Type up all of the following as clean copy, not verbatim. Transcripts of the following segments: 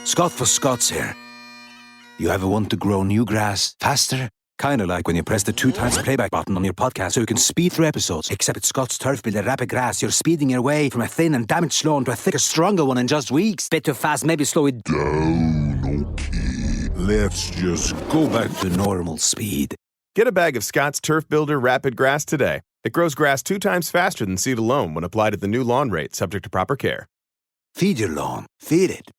Scott for Scots here. You ever want to grow new grass faster? Kinda like when you press the 2x playback button on your podcast so you can speed through episodes. Except at Scott's Turf Builder Rapid Grass, you're speeding your way from a thin and damaged lawn to a thicker, stronger one in just weeks. Bit too fast, maybe slow it down, okay. Let's just go back to normal speed. Get a bag of Scott's Turf Builder Rapid Grass today. It grows grass 2 times faster than seed alone when applied at the new lawn rate, subject to proper care. Feed your lawn. Feed it.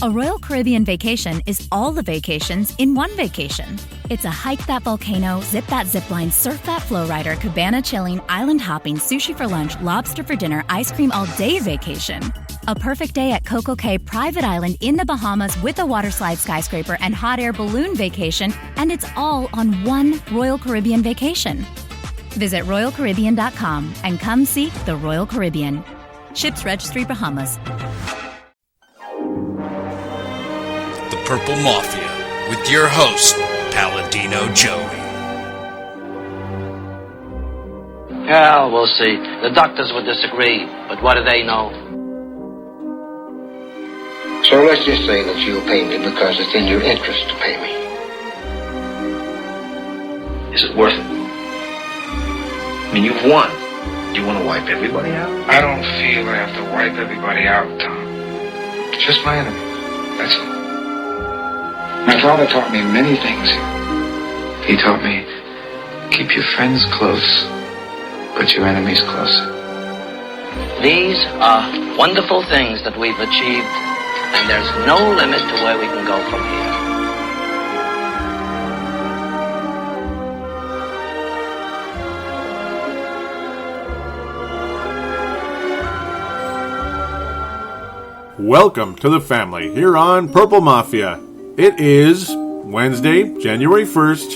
A Royal Caribbean vacation is all the vacations in one vacation. It's a hike that volcano, zip that zipline, surf that flow rider, cabana chilling, island hopping, sushi for lunch, lobster for dinner, ice cream all day vacation. A perfect day at Coco Cay Private Island in the Bahamas with a waterslide skyscraper and hot air balloon vacation, and it's all on one Royal Caribbean vacation. Visit RoyalCaribbean.com and come see the Royal Caribbean. Ships Registry, Bahamas. The Purple Mafia, with your host, Paladino Joey. Well, we'll see. The doctors would disagree, but what do they know? So let's just say that you'll pay me because it's in your interest to pay me. Is it worth it? I mean, you've won. Do you want to wipe everybody out? I don't feel I have to wipe everybody out, Tom. Just my enemies. That's all. My father taught me many things. He taught me, keep your friends close, but your enemies closer. These are wonderful things that we've achieved, and there's no limit to where we can go from here. Welcome to the family here on Purple Mafia. It is Wednesday, January 1st,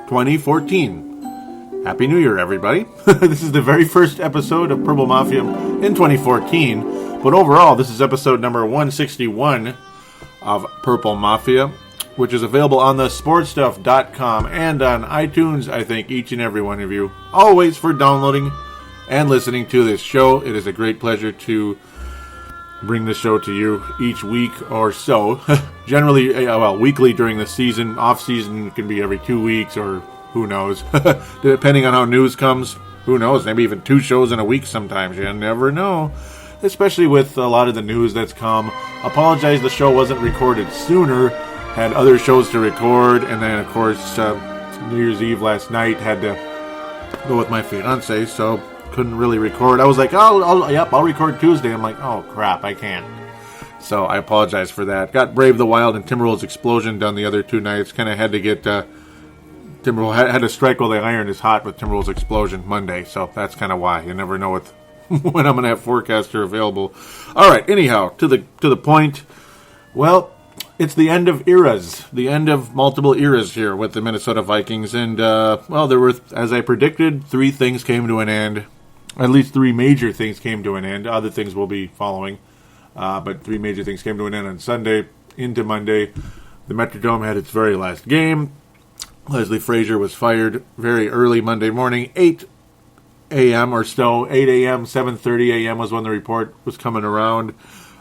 2014. Happy New Year, everybody. This is the very first episode of Purple Mafia in 2014, but overall, this is episode number 161 of Purple Mafia, which is available on the sportstuff.com and on iTunes. I thank each and every one of you always for downloading and listening to this show. It is a great pleasure to bring the show to you each week or so. Generally, weekly during the season. Off season can be every 2 weeks, or who knows. Depending on how news comes, who knows, maybe even 2 shows in a week sometimes. You never know. Especially with a lot of the news that's come. Apologize the show wasn't recorded sooner. Had other shows to record, and then of course New Year's Eve last night had to go with my fiance, so couldn't really record. I was like, I'll record Tuesday. I'm like, oh crap, I can't. So I apologize for that. Got Brave the Wild and Timberwolves Explosion done the other 2 nights. Kind of had to get Timberwolves had to strike while the iron is hot with Timberwolves Explosion Monday. So that's kind of why. You never know when I'm going to have Forecaster available. All right. Anyhow, to the point. Well, it's the end of eras, the end of multiple eras here with the Minnesota Vikings, and there were, as I predicted, 3 things came to an end. At least 3 major things came to an end. Other things will be following. But 3 major things came to an end on Sunday into Monday. The Metrodome had its very last game. Leslie Frazier was fired very early Monday morning, 8 a.m. or so. 8 a.m., 7:30 a.m. was when the report was coming around.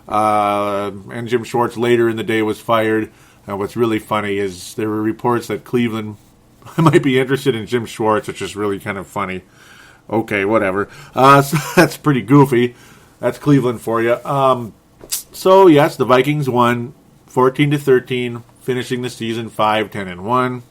And Jim Schwartz later in the day was fired. What's really funny is there were reports that Cleveland might be interested in Jim Schwartz, which is really kind of funny. Okay, whatever. So that's pretty goofy. That's Cleveland for you. So yes, the Vikings won 14-13, finishing the season 5-10-1.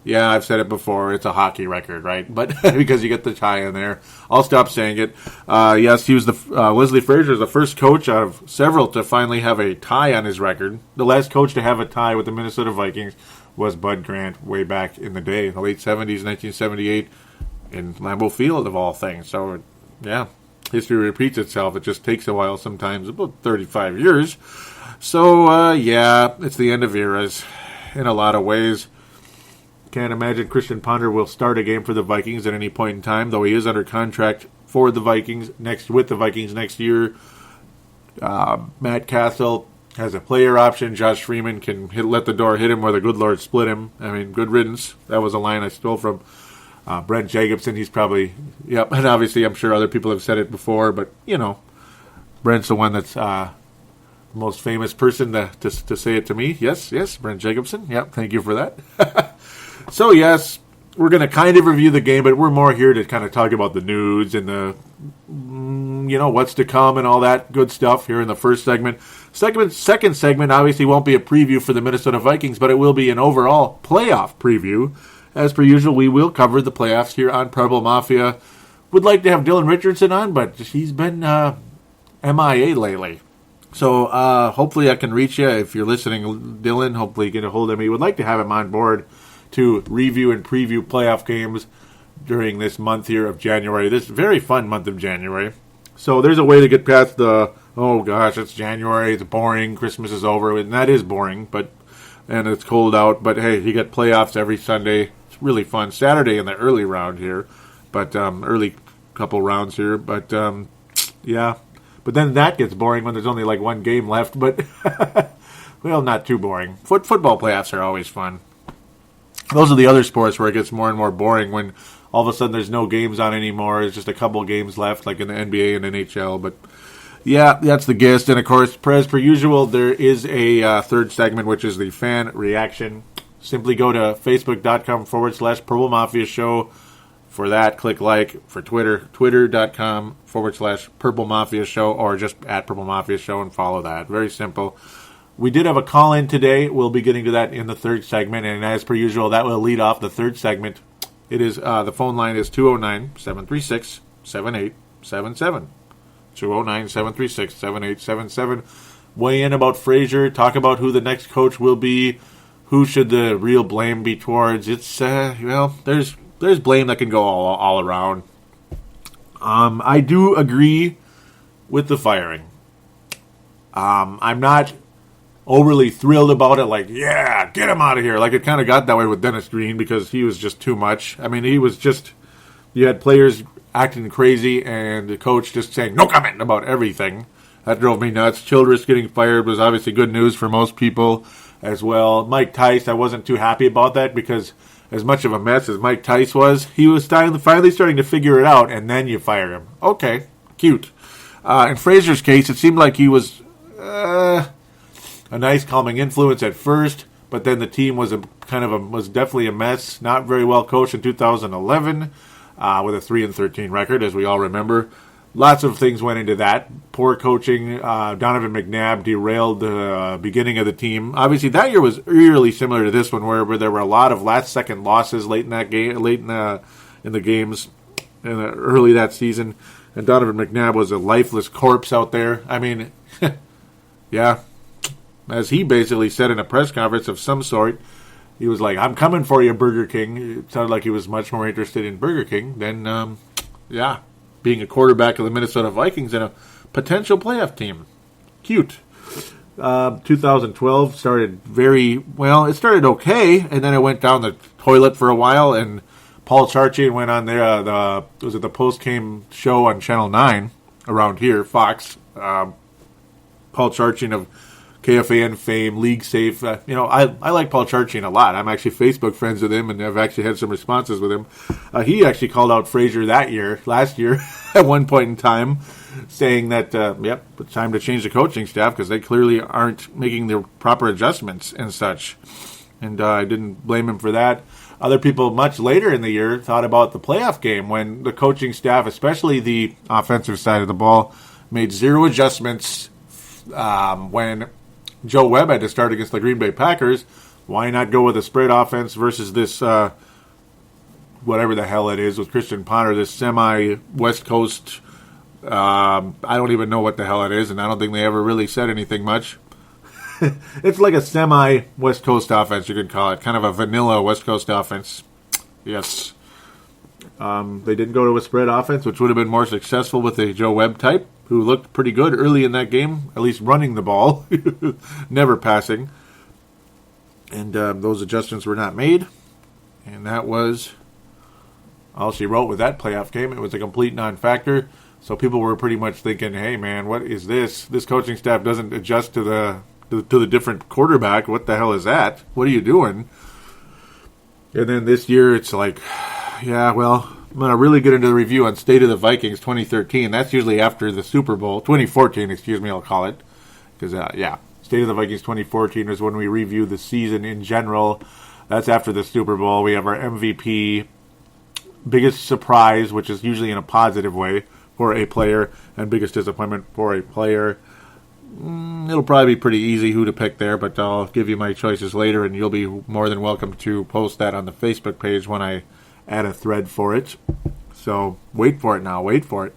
Yeah, I've said it before. It's a hockey record, right? But because you get the tie in there, I'll stop saying it. Yes, he was Leslie Frazier is the first coach out of several to finally have a tie on his record. The last coach to have a tie with the Minnesota Vikings was Bud Grant way back in the day, in the late 70s, 1978, in Lambeau Field, of all things. So, yeah, history repeats itself. It just takes a while sometimes, about 35 years. So, it's the end of eras in a lot of ways. Can't imagine Christian Ponder will start a game for the Vikings at any point in time, though he is under contract for the Vikings with the Vikings next year. Matt Castle has a player option. Josh Freeman can let the door hit him where the good Lord split him. I mean, good riddance. That was a line I stole from Brent Jacobson. He's probably, and obviously I'm sure other people have said it before, but, Brent's the one that's most famous person to say it to me. Yes, Brent Jacobson. Yep, thank you for that. So, yes, we're going to kind of review the game, but we're more here to kind of talk about the news and the, what's to come and all that good stuff here in the first segment. Second segment obviously won't be a preview for the Minnesota Vikings, but it will be an overall playoff preview. As per usual, we will cover the playoffs here on Purple Mafia. Would like to have Dylan Richardson on, but he's been MIA lately. So hopefully I can reach you. If you're listening, Dylan, hopefully get a hold of me. Would like to have him on board to review and preview playoff games during this month here of January. This very fun month of January. So there's a way to get past the, oh gosh, it's January, it's boring, Christmas is over. And that is boring, and it's cold out. But hey, you get playoffs every Sunday. It's really fun. Saturday in the early round here. But early couple rounds here. But yeah. But then that gets boring when there's only like one game left. But, well, not too boring. Football playoffs are always fun. Those are the other sports where it gets more and more boring when all of a sudden there's no games on anymore. There's just a couple games left, like in the NBA and NHL. But, yeah, that's the gist. And, of course, as per usual, there is a third segment, which is the fan reaction. Simply go to facebook.com/Purple Mafia Show. For that, click like. For Twitter, twitter.com/Purple Mafia Show, or just at Purple Mafia Show, and follow that. Very simple. We did have a call-in today. We'll be getting to that in the third segment, and as per usual, that will lead off the third segment. It is the phone line is 209-736-7877. 209-736-7877. Weigh in about Frazier. Talk about who the next coach will be. Who should the real blame be towards? It's there's blame that can go all around. I do agree with the firing. I'm not overly thrilled about it. Like, yeah, get him out of here. Like, it kind of got that way with Dennis Green because he was just too much. I mean, he was just, you had players acting crazy and the coach just saying no comment about everything. That drove me nuts. Childress getting fired was obviously good news for most people as well. Mike Tice, I wasn't too happy about that because as much of a mess as Mike Tice was, he was finally starting to figure it out, and then you fire him. Okay, cute. In Frazier's case, it seemed like he was a nice calming influence at first, but then the team was was definitely a mess. Not very well coached in 2011, with a 3-13 record, as we all remember. Lots of things went into that. Poor coaching. Donovan McNabb derailed the beginning of the team. Obviously, that year was eerily similar to this one, where there were a lot of last-second losses late in that game, in the games, early that season. And Donovan McNabb was a lifeless corpse out there. I mean, yeah, as he basically said in a press conference of some sort, he was like, "I'm coming for you, Burger King." It sounded like he was much more interested in Burger King than, being a quarterback of the Minnesota Vikings and a potential playoff team. Cute. 2012 started it started okay, and then it went down the toilet for a while, and Paul Charchian went on there, the post-game show on Channel 9 around here, Fox. Paul Charchian of KFAN fame, League Safe. I like Paul Charchian a lot. I'm actually Facebook friends with him, and I've actually had some responses with him. He actually called out Frazier last year, at one point in time, saying that, it's time to change the coaching staff because they clearly aren't making the proper adjustments and such. And I didn't blame him for that. Other people much later in the year thought about the playoff game when the coaching staff, especially the offensive side of the ball, made zero adjustments when Joe Webb had to start against the Green Bay Packers. Why not go with a spread offense versus this, whatever the hell it is, with Christian Ponder, this semi-West Coast, I don't even know what the hell it is, and I don't think they ever really said anything much. It's like a semi-West Coast offense, you could call it. Kind of a vanilla West Coast offense. Yes. They didn't go to a spread offense, which would have been more successful with a Joe Webb type, who looked pretty good early in that game, at least running the ball, never passing. And those adjustments were not made. And that was all she wrote with that playoff game. It was a complete non-factor. So people were pretty much thinking, hey, man, what is this? This coaching staff doesn't adjust to the different quarterback. What the hell is that? What are you doing? And then this year it's like, yeah, well, I'm going to really get into the review on State of the Vikings 2013. That's usually after the Super Bowl. 2014, I'll call it. Because, State of the Vikings 2014 is when we review the season in general. That's after the Super Bowl. We have our MVP, biggest surprise, which is usually in a positive way for a player, and biggest disappointment for a player. It'll probably be pretty easy who to pick there, but I'll give you my choices later, and you'll be more than welcome to post that on the Facebook page when I add a thread for it. So wait for it now. Wait for it.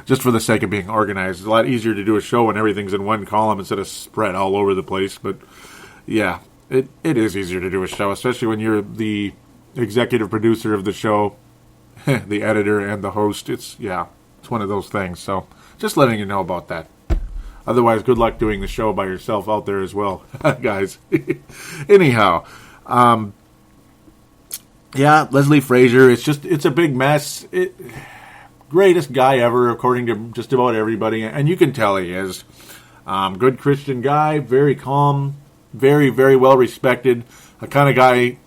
Just for the sake of being organized. It's a lot easier to do a show when everything's in one column instead of spread all over the place. But yeah, it is easier to do a show, especially when you're the executive producer of the show, the editor, and the host. It's one of those things. So just letting you know about that. Otherwise, good luck doing the show by yourself out there as well, guys. Anyhow, Leslie Frazier. It's a big mess. Greatest guy ever, according to just about everybody, and you can tell he is. Good Christian guy, very calm, very, very well respected. A kind of guy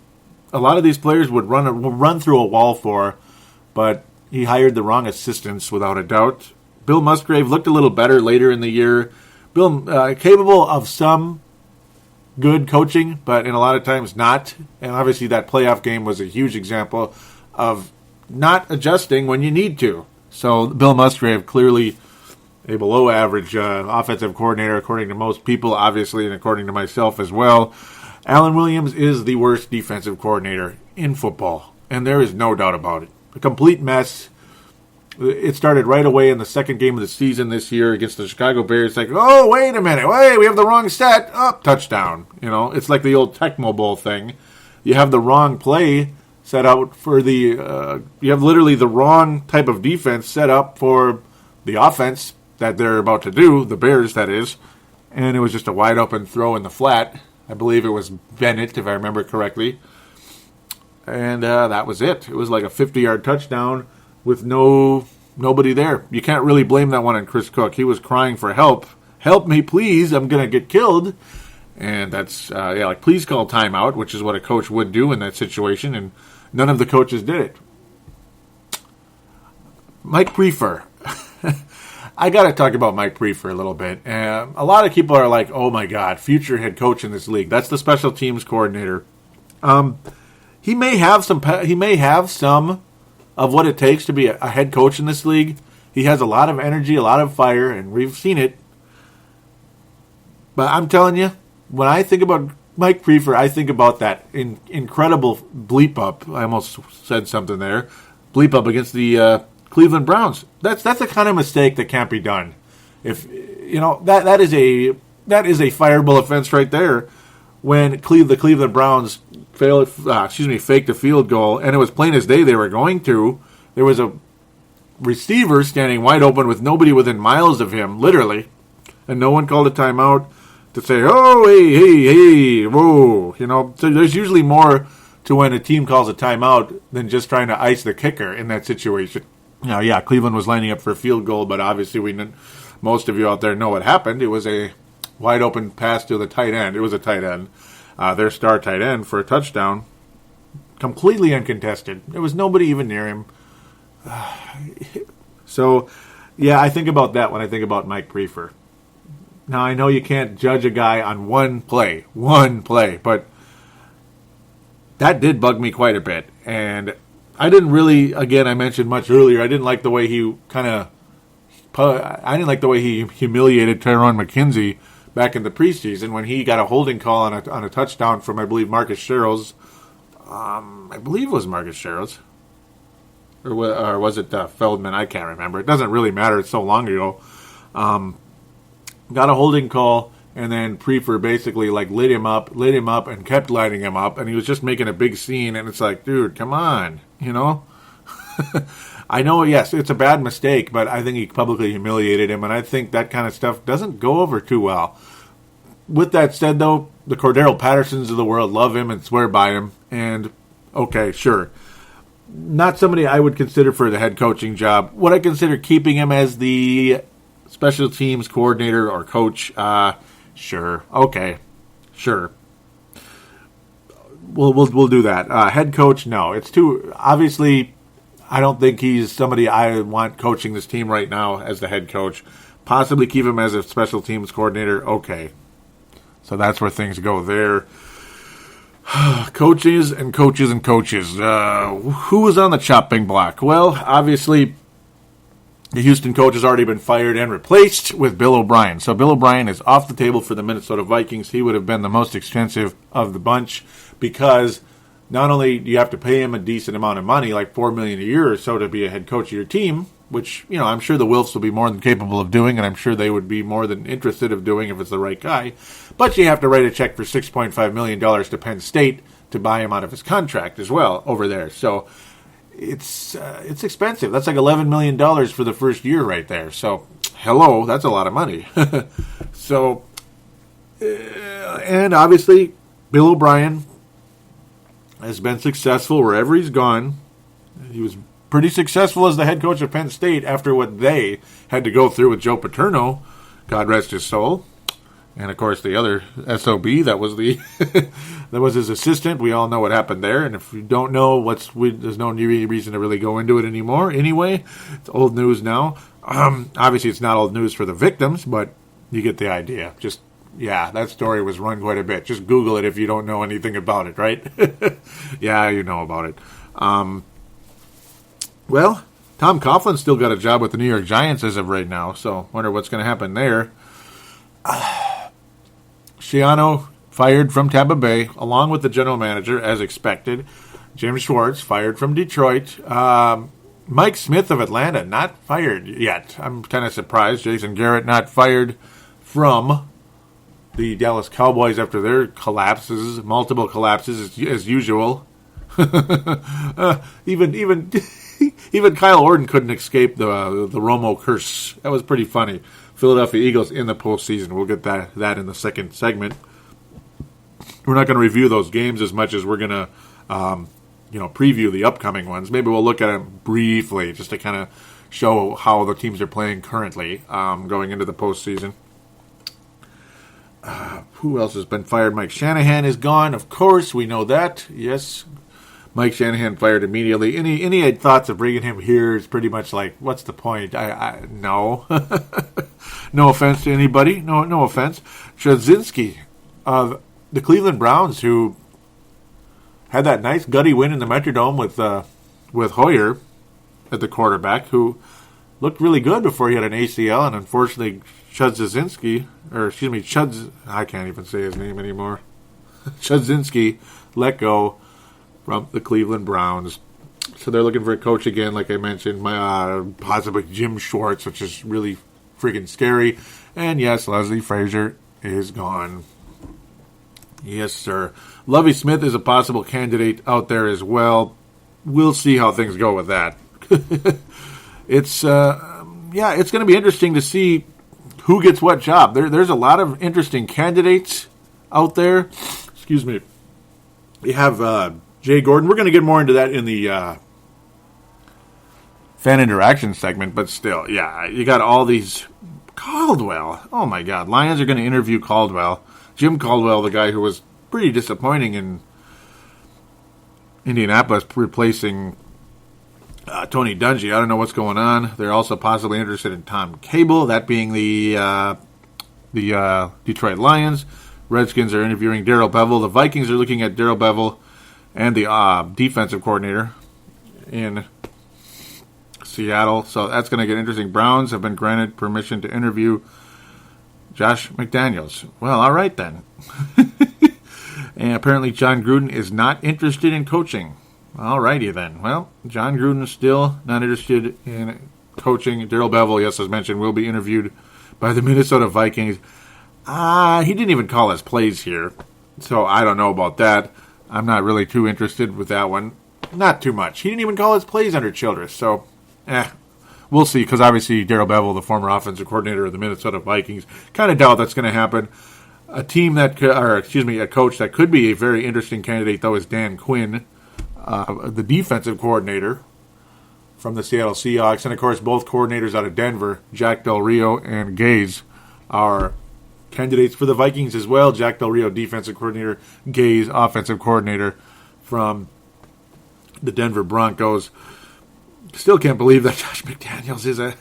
a lot of these players would run through a wall for, but he hired the wrong assistants without a doubt. Bill Musgrave looked a little better later in the year. Bill, capable of some good coaching, but in a lot of times not. And obviously that playoff game was a huge example of not adjusting when you need to. So Bill Musgrave, clearly a below-average offensive coordinator, according to most people, obviously, and according to myself as well. Alan Williams is the worst defensive coordinator in football, and there is no doubt about it. A complete mess. It started right away in the second game of the season this year against the Chicago Bears. Like, oh, wait a minute. Wait, we have the wrong set. Oh, touchdown. You know, it's like the old Tecmo Bowl thing. You have the wrong play set out for the you have literally the wrong type of defense set up for the offense that they're about to do, the Bears, that is. And it was just a wide open throw in the flat. I believe it was Bennett, if I remember correctly. And that was it. It was like a 50-yard touchdown with nobody there. You can't really blame that one on Chris Cook. He was crying for help. Help me, please. I'm going to get killed. And that's, like, please call timeout, which is what a coach would do in that situation. And none of the coaches did it. Mike Priefer. I got to talk about Mike Priefer a little bit. A lot of people are like, oh, my God, future head coach in this league. That's the special teams coordinator. He may have some of what it takes to be a head coach in this league. He has a lot of energy, a lot of fire, and we've seen it. But I'm telling you, when I think about Mike Priefer, I think about that incredible bleep up. I almost said something there. Bleep up against the Cleveland Browns. That's the kind of mistake that can't be done. If you know that is a fireable offense right there. When the Cleveland Browns faked a field goal, and it was plain as day they were going to. There was a receiver standing wide open with nobody within miles of him, literally, and no one called a timeout to say, oh, hey, whoa. You know, so there's usually more to when a team calls a timeout than just trying to ice the kicker in that situation. Now, yeah, Cleveland was lining up for a field goal, but obviously most of you out there know what happened. It was a wide open pass to the tight end. It was a tight end, their star tight end, for a touchdown. Completely uncontested. There was nobody even near him. So, yeah, I think about that when I think about Mike Priefer. Now, I know you can't judge a guy on one play, but that did bug me quite a bit. And I didn't really, again, I mentioned much earlier, I didn't like the way he humiliated Tyrone McKenzie back in the preseason when he got a holding call on a touchdown from, I believe, Marcus Sherrills. I believe it was Marcus Sherrills. Or was it Feldman? I can't remember. It doesn't really matter. It's so long ago. Got a holding call, and then Priefer basically lit him up, and kept lighting him up, and he was just making a big scene, and it's like, dude, come on, you know? I know, yes, it's a bad mistake, but I think he publicly humiliated him, and I think that kind of stuff doesn't go over too well. With that said, though, the Cordero Pattersons of the world love him and swear by him, and okay, sure. Not somebody I would consider for the head coaching job. Would I consider keeping him as the special teams coordinator or coach? Sure. Okay. Sure. We'll do that. Head coach, no. It's too obviously. I don't think he's somebody I want coaching this team right now as the head coach. possibly keep him as a special teams coordinator. Okay. So that's where things go there. Coaches and coaches and coaches. Who was on the chopping block? Well, obviously, the Houston coach has already been fired and replaced with Bill O'Brien. So Bill O'Brien is off the table for the Minnesota Vikings. He would have been the most expensive of the bunch because not only do you have to pay him a decent amount of money, like $4 million a year or so, to be a head coach of your team, which, you know, I'm sure the Wilfs will be more than capable of doing, and I'm sure they would be more than interested of doing if it's the right guy. But you have to write a check for $6.5 million to Penn State to buy him out of his contract as well over there. So it's expensive. That's like $11 million for the first year right there. So, hello, that's a lot of money. So, and obviously, Bill O'Brien has been successful wherever he's gone. He was pretty successful as the head coach of Penn State after what they had to go through with Joe Paterno, God rest his soul. And, of course, the other SOB, that was that was his assistant. We all know what happened there. And if you don't know, there's no reason to really go into it anymore. Anyway, it's old news now. Obviously, it's not old news for the victims, but you get the idea. Just, yeah, that story was run quite a bit. Just Google it if you don't know anything about it, right? Yeah, you know about it. Well, Tom Coughlin's still got a job with the New York Giants as of right now, so wonder what's going to happen there. Schiano fired from Tampa Bay, along with the general manager, as expected. Jim Schwartz fired from Detroit. Mike Smith of Atlanta not fired yet. I'm kind of surprised. Jason Garrett not fired from the Dallas Cowboys after their multiple collapses as usual. Even Kyle Orton couldn't escape the Romo curse. That was pretty funny. Philadelphia Eagles in the postseason. We'll get that in the second segment. We're not going to review those games as much as we're going to, preview the upcoming ones. Maybe we'll look at them briefly just to kind of show how the teams are playing currently going into the postseason. Who else has been fired? Mike Shanahan is gone. Of course, we know that. Yes, Mike Shanahan fired immediately. Any thoughts of bringing him here is pretty much like, what's the point? No. No offense to anybody. No offense. Straczynski of the Cleveland Browns, who had that nice gutty win in the Metrodome with Hoyer at the quarterback, who looked really good before he had an ACL, and unfortunately Straczynski, I can't even say his name anymore. Straczynski let go from the Cleveland Browns. So they're looking for a coach again, like I mentioned, possibly Jim Schwartz, which is really freaking scary. And yes, Leslie Frazier is gone. Yes, sir. Lovie Smith is a possible candidate out there as well. We'll see how things go with that. It's going to be interesting to see who gets what job. There's a lot of interesting candidates out there. Excuse me. You have Jay Gordon. We're going to get more into that in the fan interaction segment, but still, yeah, you got all these. Caldwell. Oh, my God. Lions are going to interview Caldwell. Jim Caldwell, the guy who was pretty disappointing in Indianapolis, replacing Tony Dungy. I don't know what's going on. They're also possibly interested in Tom Cable, that being the Detroit Lions. Redskins are interviewing Darrell Bevell. The Vikings are looking at Darrell Bevell and the defensive coordinator in Seattle. So that's going to get interesting. Browns have been granted permission to interview Josh McDaniels. Well, all right then. And apparently John Gruden is not interested in coaching. All righty then. Well, John Gruden is still not interested in coaching. Darrell Bevell, yes, as mentioned, will be interviewed by the Minnesota Vikings. He didn't even call his plays here, so I don't know about that. I'm not really too interested with that one. Not too much. He didn't even call his plays under Childress, so we'll see, because obviously Darrell Bevell, the former offensive coordinator of the Minnesota Vikings, kind of doubt that's going to happen. A coach that could be a very interesting candidate, though, is Dan Quinn, the defensive coordinator from the Seattle Seahawks. And, of course, both coordinators out of Denver, Jack Del Rio and Gaze, are candidates for the Vikings as well. Jack Del Rio, defensive coordinator, Gaze, offensive coordinator from the Denver Broncos. Still can't believe that Josh McDaniels is a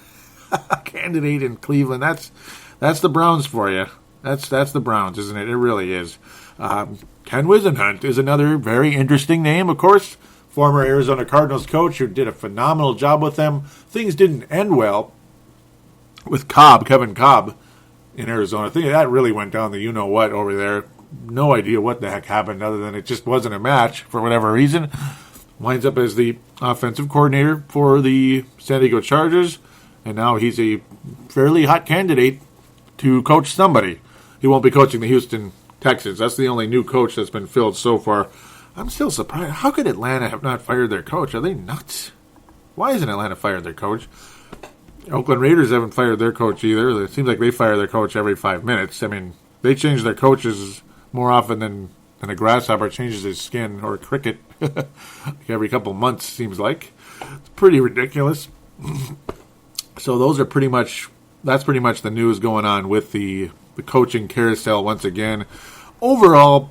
candidate in Cleveland. That's the Browns for you. That's the Browns, isn't it? It really is. Ken Whisenhunt is another very interesting name, of course. Former Arizona Cardinals coach who did a phenomenal job with them. Things didn't end well with Kevin Cobb in Arizona. I think that really went down the you-know-what over there. No idea what the heck happened other than it just wasn't a match for whatever reason. Winds up as the offensive coordinator for the San Diego Chargers, and now he's a fairly hot candidate to coach somebody. He won't be coaching the Houston Texans. That's the only new coach that's been filled so far. I'm still surprised. How could Atlanta have not fired their coach? Are they nuts? Why hasn't Atlanta fired their coach? Oakland Raiders haven't fired their coach either. It seems like they fire their coach every 5 minutes. I mean, they change their coaches more often than a grasshopper changes his skin, or a cricket. Every couple months, seems like. It's pretty ridiculous. So that's pretty much the news going on with the coaching carousel once again. Overall,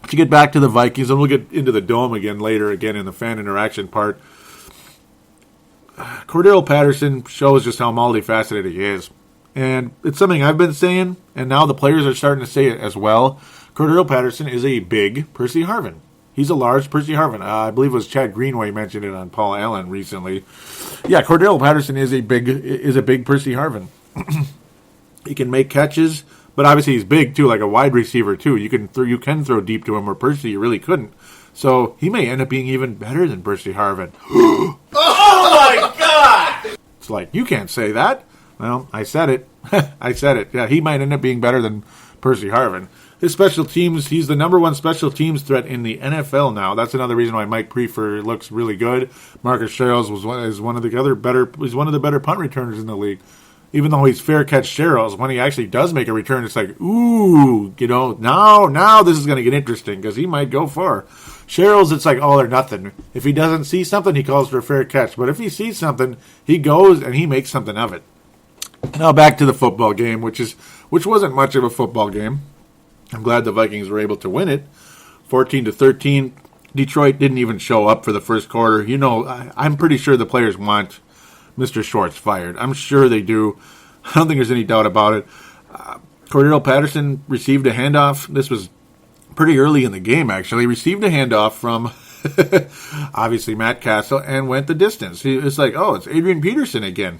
to get back to the Vikings, and we'll get into the Dome again later, again in the fan interaction part, Cordero Patterson shows just how multifaceted he is. And it's something I've been saying, and now the players are starting to say it as well. Cordero Patterson is a big Percy Harvin. He's a large Percy Harvin. I believe it was Chad Greenway mentioned it on Paul Allen recently. Yeah, Cordero Patterson is a big Percy Harvin. He can make catches, but obviously he's big too, like a wide receiver too. You can throw deep to him, where Percy you really couldn't. So he may end up being even better than Percy Harvin. Oh my God! It's like, you can't say that. Well, I said it. I said it. Yeah, he might end up being better than Percy Harvin. His special teams, he's the number one special teams threat in the NFL now. That's another reason why Mike Prefer looks really good. Marcus Sherrills is one of the better punt returners in the league. Even though he's fair catch Sherrills, when he actually does make a return, it's like, ooh, now this is going to get interesting because he might go far. Sherrills, it's like all or nothing. If he doesn't see something, he calls for a fair catch. But if he sees something, he goes and he makes something of it. Now back to the football game, which wasn't much of a football game. I'm glad the Vikings were able to win it, 14-13. Detroit didn't even show up for the first quarter. I'm pretty sure the players want Mr. Schwartz fired. I'm sure they do. I don't think there's any doubt about it. Cordero Patterson received a handoff. This was pretty early in the game, actually. Received a handoff from, obviously, Matt Castle and went the distance. It's like, oh, it's Adrian Peterson again.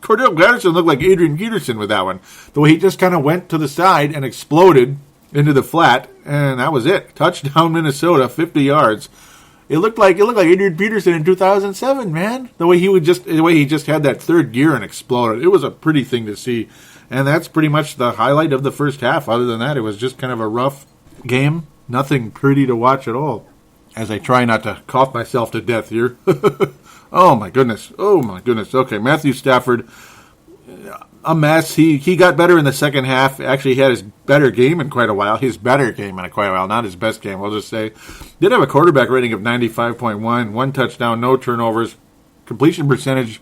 Cordero Patterson looked like Adrian Peterson with that one. The way he just kind of went to the side and exploded into the flat, and that was it. Touchdown, Minnesota, 50 yards. It looked like Adrian Peterson in 2007, man. The way he just had that third gear and exploded. It was a pretty thing to see. And that's pretty much the highlight of the first half. Other than that, it was just kind of a rough game. Nothing pretty to watch at all. As I try not to cough myself to death here. Oh my goodness. Okay, Matthew Stafford, a mess. He got better in the second half. Actually, he had his better game in quite a while. Not his best game, I'll just say. Did have a quarterback rating of 95.1, one touchdown, no turnovers, completion percentage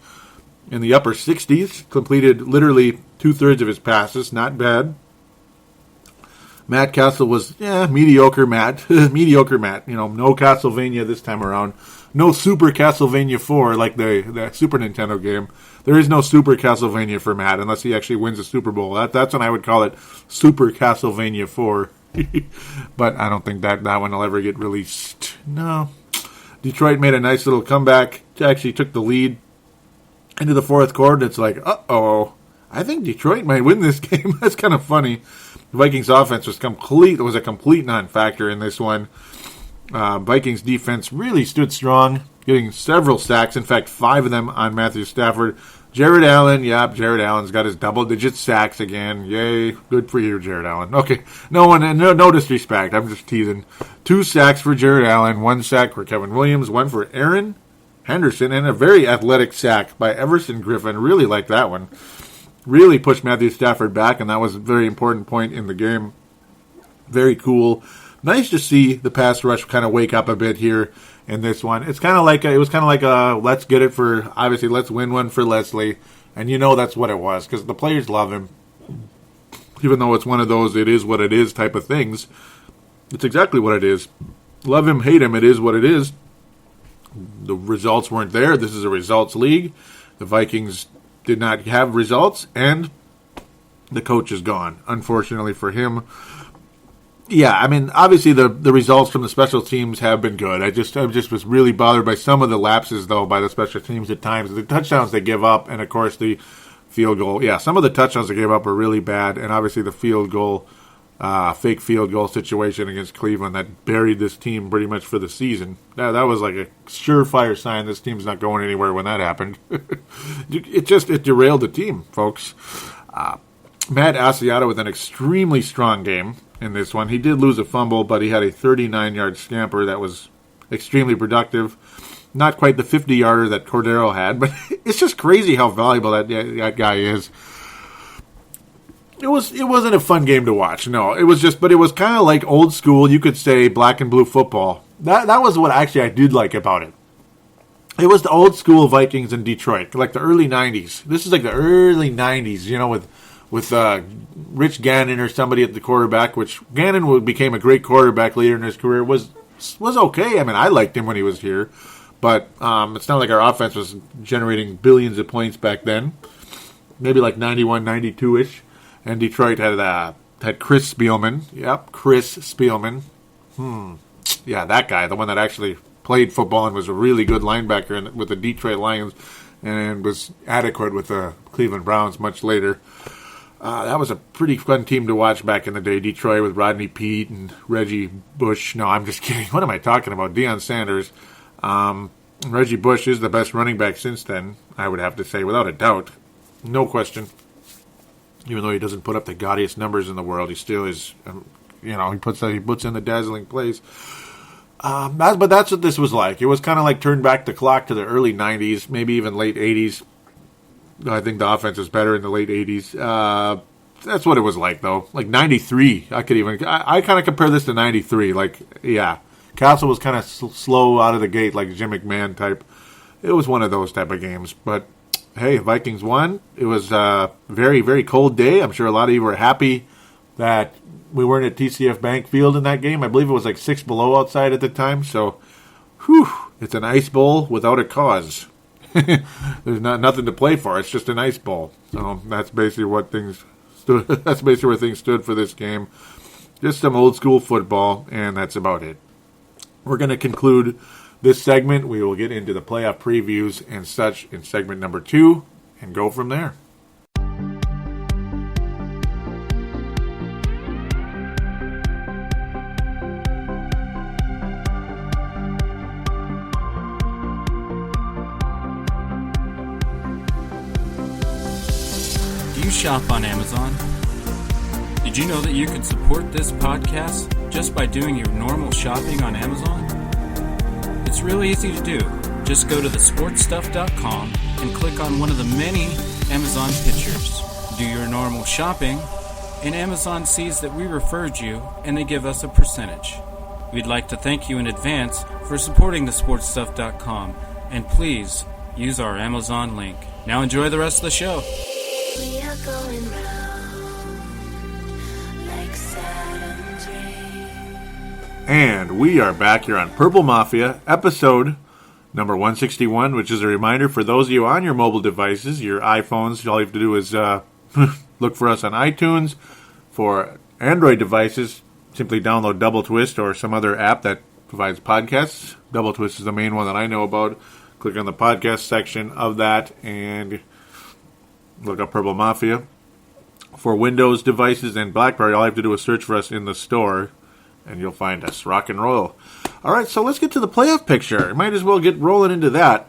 in the upper 60s, completed literally 2/3 of his passes, not bad. Matt Castle was, mediocre Matt. Mediocre Matt. No Castlevania this time around. No Super Castlevania 4 like the Super Nintendo game. There is no Super Castlevania for Matt unless he actually wins a Super Bowl. That's when I would call it Super Castlevania 4. But I don't think that one will ever get released. No. Detroit made a nice little comeback. Actually took the lead into the fourth quarter. It's like, uh-oh. I think Detroit might win this game. That's kind of funny. The Vikings offense was a complete non-factor in this one. Vikings defense really stood strong, getting several sacks. In fact, 5 of them on Matthew Stafford. Jared Allen's got his double-digit sacks again. Yay, good for you, Jared Allen. Okay, no disrespect. I'm just teasing. 2 sacks for Jared Allen, 1 sack for Kevin Williams, 1 for Aaron Henderson, and a very athletic sack by Everson Griffin. Really like that one. Really pushed Matthew Stafford back, and that was a very important point in the game. Very cool. Nice to see the pass rush kind of wake up a bit here in this one. It was kind of like let's get it for, obviously, let's win one for Leslie. And that's what it was, because the players love him. Even though it's one of those it is what it is type of things. It's exactly what it is. Love him, hate him, it is what it is. The results weren't there. This is a results league. The Vikings did not have results, and the coach is gone, unfortunately for him. Yeah, I mean, obviously the results from the special teams have been good. I just was really bothered by some of the lapses, though, by the special teams at times. The touchdowns they give up, and, of course, the field goal. Yeah, some of the touchdowns they gave up were really bad, and obviously the field goal, fake field goal situation against Cleveland that buried this team pretty much for the season. That was like a surefire sign this team's not going anywhere when that happened. It derailed the team, folks. Matt Asiata with an extremely strong game in this one. He did lose a fumble, but he had a 39-yard scamper that was extremely productive. Not quite the 50-yarder that Cordero had, but it's just crazy how valuable that guy is. It wasn't a fun game to watch. No, it was kind of like old school. You could say black and blue football. That was what actually I did like about it. It was the old school Vikings in Detroit, like the early '90s. This is like the early '90s, with Rich Gannon or somebody at the quarterback, which Gannon became a great quarterback later in his career, was okay. I mean, I liked him when he was here, but it's not like our offense was generating billions of points back then. Maybe like 91, 92-ish. And Detroit had Chris Spielman. Yep, Chris Spielman. Yeah, that guy, the one that actually played football and was a really good linebacker with the Detroit Lions and was adequate with the Cleveland Browns much later. That was a pretty fun team to watch back in the day. Detroit with Rodney Peete and Reggie Bush. No, I'm just kidding. What am I talking about? Deion Sanders. Reggie Bush is the best running back since then, I would have to say, without a doubt. No question. Even though he doesn't put up the gaudiest numbers in the world, he still is, he puts in the dazzling plays. But that's what this was like. It was kind of like turn back the clock to the early 90s, maybe even late 80s. I think the offense was better in the late 80s. That's what it was like, though. Like 93, I kind of compare this to 93. Like, yeah, Castle was kind of slow out of the gate, like Jim McMahon type. It was one of those type of games. But, hey, Vikings won. It was a very, very cold day. I'm sure a lot of you were happy that we weren't at TCF Bank Field in that game. I believe it was like 6 below outside at the time. So, it's an ice bowl without a cause. There's nothing to play for. It's just an ice bowl. So that's basically what things stood. That's basically where things stood for this game. Just some old school football, and that's about it. We're going to conclude this segment. We will get into the playoff previews and such in segment number 2 and go from there. Do you shop on Amazon? Did you know that you can support this podcast just by doing your normal shopping on Amazon? It's really easy to do. Just go to thesportstuff.com and click on one of the many Amazon pictures. Do your normal shopping, and Amazon sees that we referred you, and they give us a percentage. We'd like to thank you in advance for supporting thesportstuff.com, and please use our Amazon link. Now enjoy the rest of the show. We are going round like Saturn's ring. And we are back here on Purple Mafia, episode number 161, which is a reminder for those of you on your mobile devices, your iPhones, all you have to do is look for us on iTunes. For Android devices, simply download Double Twist or some other app that provides podcasts. Double Twist is the main one that I know about. Click on the podcast section of that and look up Purple Mafia. For Windows devices and BlackBerry, all you have to do is search for us in the store, and you'll find us. Rock and roll. All right, so let's get to the playoff picture. Might as well get rolling into that.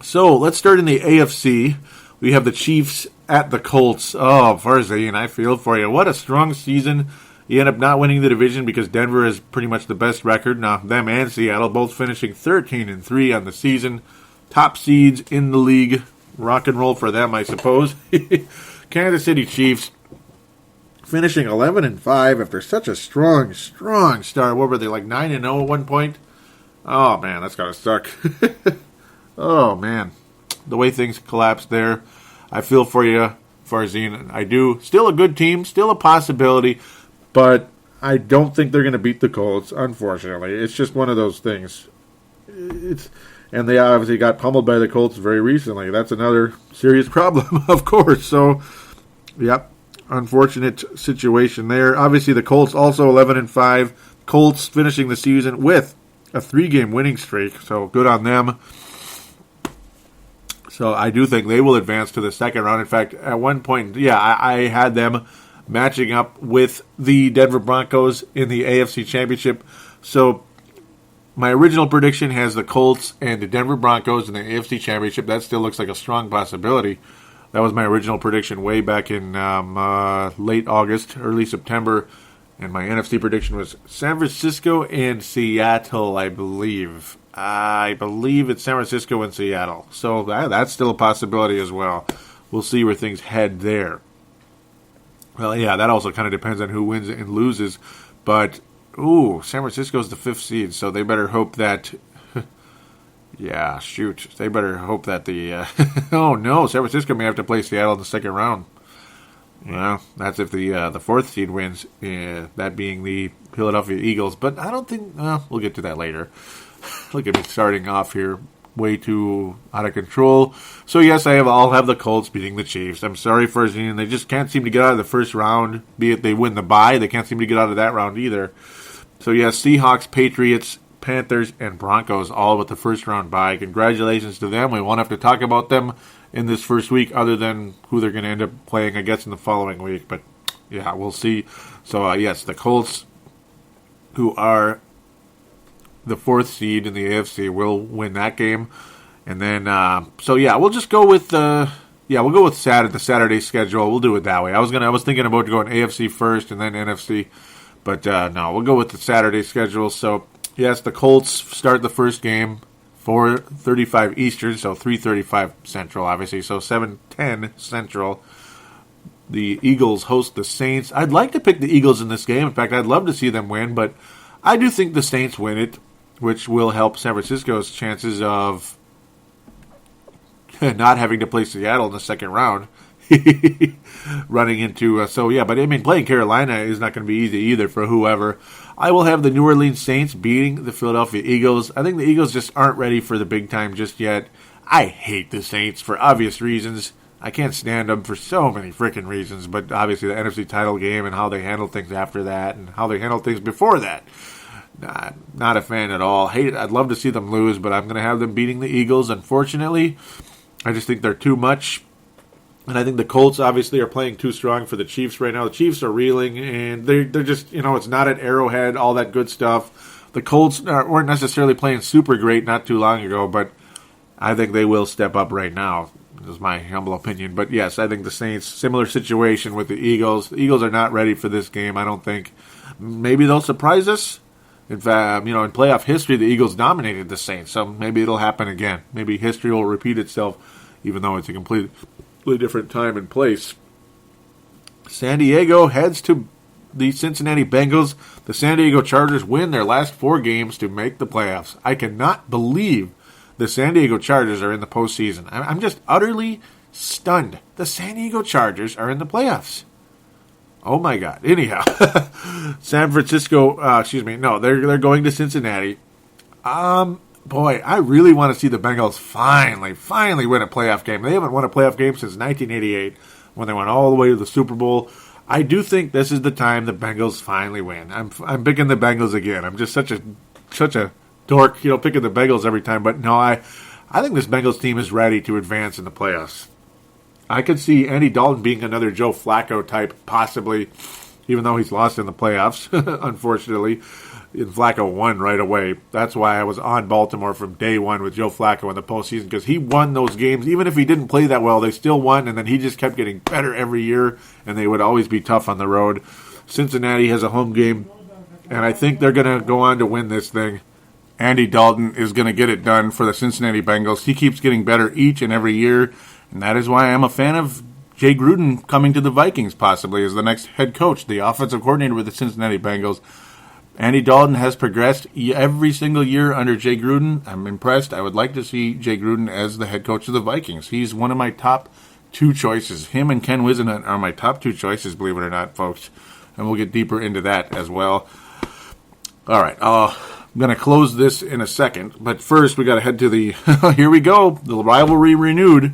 So let's start in the AFC. We have the Chiefs at the Colts. Oh, Farzane, I feel for you. What a strong season. You end up not winning the division because Denver has pretty much the best record. Now, them and Seattle both finishing 13-3 on the season. Top seeds in the league. Rock and roll for them, I suppose. Kansas City Chiefs finishing 11-5 after such a strong start. What were they, like 9-0 at one point? Oh, man, that's gotta suck. Oh, man. The way things collapsed there. I feel for you, Farzine. I do. Still a good team, still a possibility, but I don't think they're going to beat the Colts, unfortunately. It's just one of those things. And they obviously got pummeled by the Colts very recently. That's another serious problem, of course. So, yep, unfortunate situation there. Obviously, the Colts also 11-5. Colts finishing the season with a 3-game winning streak. So, good on them. So, I do think they will advance to the second round. In fact, at one point, I had them matching up with the Denver Broncos in the AFC Championship. So, my original prediction has the Colts and the Denver Broncos in the AFC Championship. That still looks like a strong possibility. That was my original prediction way back in late August, early September. And my NFC prediction was San Francisco and Seattle, I believe. I believe it's San Francisco and Seattle. So that's still a possibility as well. We'll see where things head there. Well, yeah, that also kind of depends on who wins and loses. But San Francisco's the 5th seed, so they better hope that... They better hope that the... oh, no, San Francisco may have to play Seattle in the second round. Yeah, that's if the 4th seed wins, that being the Philadelphia Eagles. But I don't think... we'll get to that later. Look at me starting off here way too out of control. So, yes, I'll have the Colts beating the Chiefs. I'm sorry for it. They just can't seem to get out of the first round, be it they win the bye. They can't seem to get out of that round either. So, yes, Seahawks, Patriots, Panthers, and Broncos all with the first round bye. Congratulations to them. We won't have to talk about them in this first week other than who they're going to end up playing, I guess, in the following week. But, yeah, we'll see. So, yes, the Colts, who are the 4th seed in the AFC, will win that game. And then, we'll just go with the Saturday schedule. We'll do it that way. I was thinking about going AFC first and then NFC. But, no, we'll go with the Saturday schedule. So, yes, the Colts start the first game, 4:35 Eastern, so 3:35 Central, obviously. So, 7:10 Central. The Eagles host the Saints. I'd like to pick the Eagles in this game. In fact, I'd love to see them win, but I do think the Saints win it, which will help San Francisco's chances of not having to play Seattle in the second round. Running into, playing Carolina is not going to be easy either for whoever. I will have the New Orleans Saints beating the Philadelphia Eagles. I think the Eagles just aren't ready for the big time just yet. I hate the Saints for obvious reasons. I can't stand them for so many freaking reasons, but obviously the NFC title game and how they handle things after that and how they handle things before that. Not a fan at all. I'd love to see them lose, but I'm going to have them beating the Eagles, unfortunately. I just think they're too much. And I think the Colts obviously are playing too strong for the Chiefs right now. The Chiefs are reeling, and they're just, it's not at Arrowhead, all that good stuff. The Colts weren't necessarily playing super great not too long ago, but I think they will step up right now. This is my humble opinion. But yes, I think the Saints, similar situation with the Eagles. The Eagles are not ready for this game, I don't think. Maybe they'll surprise us. In fact, in playoff history, the Eagles dominated the Saints, so maybe it'll happen again. Maybe history will repeat itself, even though it's a completely different time and place. San Diego heads to the Cincinnati Bengals. The San Diego Chargers win their last 4 games to make the playoffs. I cannot believe the San Diego Chargers are in the postseason. I'm just utterly stunned. The San Diego Chargers are in the playoffs. Oh my God. Anyhow, San Francisco, they're going to Cincinnati. Boy, I really want to see the Bengals finally win a playoff game. They haven't won a playoff game since 1988 when they went all the way to the Super Bowl. I do think this is the time the Bengals finally win. I'm picking the Bengals again. I'm just such a dork, picking the Bengals every time. But no, I think this Bengals team is ready to advance in the playoffs. I could see Andy Dalton being another Joe Flacco type, possibly, even though he's lost in the playoffs, unfortunately. And Flacco won right away. That's why I was on Baltimore from day one with Joe Flacco in the postseason, because he won those games. Even if he didn't play that well, they still won, and then he just kept getting better every year, and they would always be tough on the road. Cincinnati has a home game, and I think they're going to go on to win this thing. Andy Dalton is going to get it done for the Cincinnati Bengals. He keeps getting better each and every year, and that is why I'm a fan of Jay Gruden coming to the Vikings, possibly, as the next head coach, the offensive coordinator with the Cincinnati Bengals. Andy Dalton has progressed every single year under Jay Gruden. I'm impressed. I would like to see Jay Gruden as the head coach of the Vikings. He's one of my top 2 choices. Him and Ken Whisenhunt are my top 2 choices, believe it or not, folks. And we'll get deeper into that as well. All right. I'm going to close this in a second, but first we got to head to the, here we go, the rivalry renewed.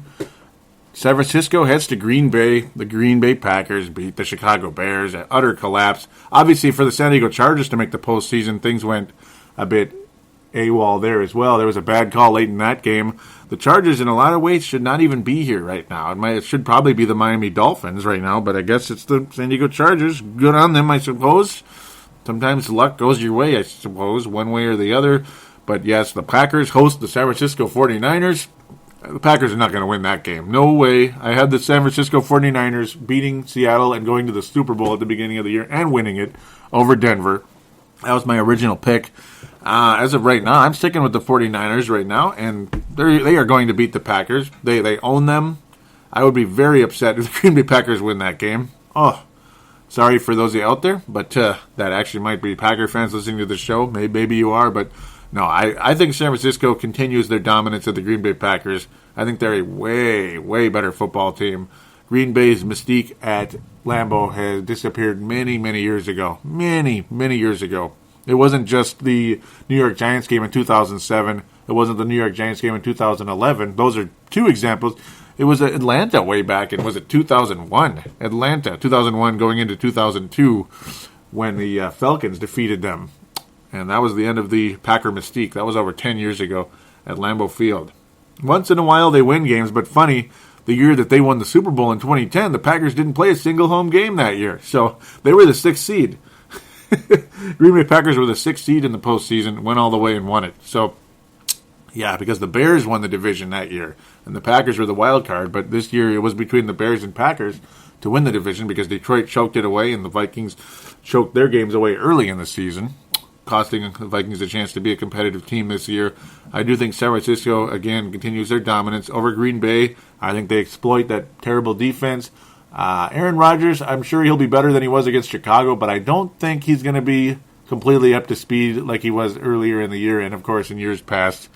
San Francisco heads to Green Bay. The Green Bay Packers beat the Chicago Bears at utter collapse. Obviously, for the San Diego Chargers to make the postseason, things went a bit AWOL there as well. There was a bad call late in that game. The Chargers, in a lot of ways, should not even be here right now. It should probably be the Miami Dolphins right now, but I guess it's the San Diego Chargers. Good on them, I suppose. Sometimes luck goes your way, I suppose, one way or the other. But yes, the Packers host the San Francisco 49ers. The Packers are not going to win that game. No way. I had the San Francisco 49ers beating Seattle and going to the Super Bowl at the beginning of the year and winning it over Denver. That was my original pick. As of right now, I'm sticking with the 49ers right now, and they are going to beat the Packers. They own them. I would be very upset if the Green Bay Packers win that game. Oh, sorry for those of you out there, but that actually might be Packer fans listening to the show. Maybe you are, but no, I think San Francisco continues their dominance of the Green Bay Packers. I think they're a way, way better football team. Green Bay's mystique at Lambeau has disappeared many, many years ago. Many, many years ago. It wasn't just the New York Giants game in 2007. It wasn't the New York Giants game in 2011. Those are two examples. It was Atlanta way back in, was it 2001? Atlanta, 2001 going into 2002 when the Falcons defeated them. And that was the end of the Packer mystique. That was over 10 years ago at Lambeau Field. Once in a while they win games, but funny, the year that they won the Super Bowl in 2010, the Packers didn't play a single home game that year. So they were the 6th seed. Green Bay Packers were the 6th seed in the postseason, went all the way and won it. So, yeah, because the Bears won the division that year, and the Packers were the wild card. But this year it was between the Bears and Packers to win the division because Detroit choked it away and the Vikings choked their games away early in the season, costing the Vikings a chance to be a competitive team this year. I do think San Francisco, again, continues their dominance over Green Bay. I think they exploit that terrible defense. Aaron Rodgers, I'm sure he'll be better than he was against Chicago, but I don't think he's going to be completely up to speed like he was earlier in the year and, of course, in years past.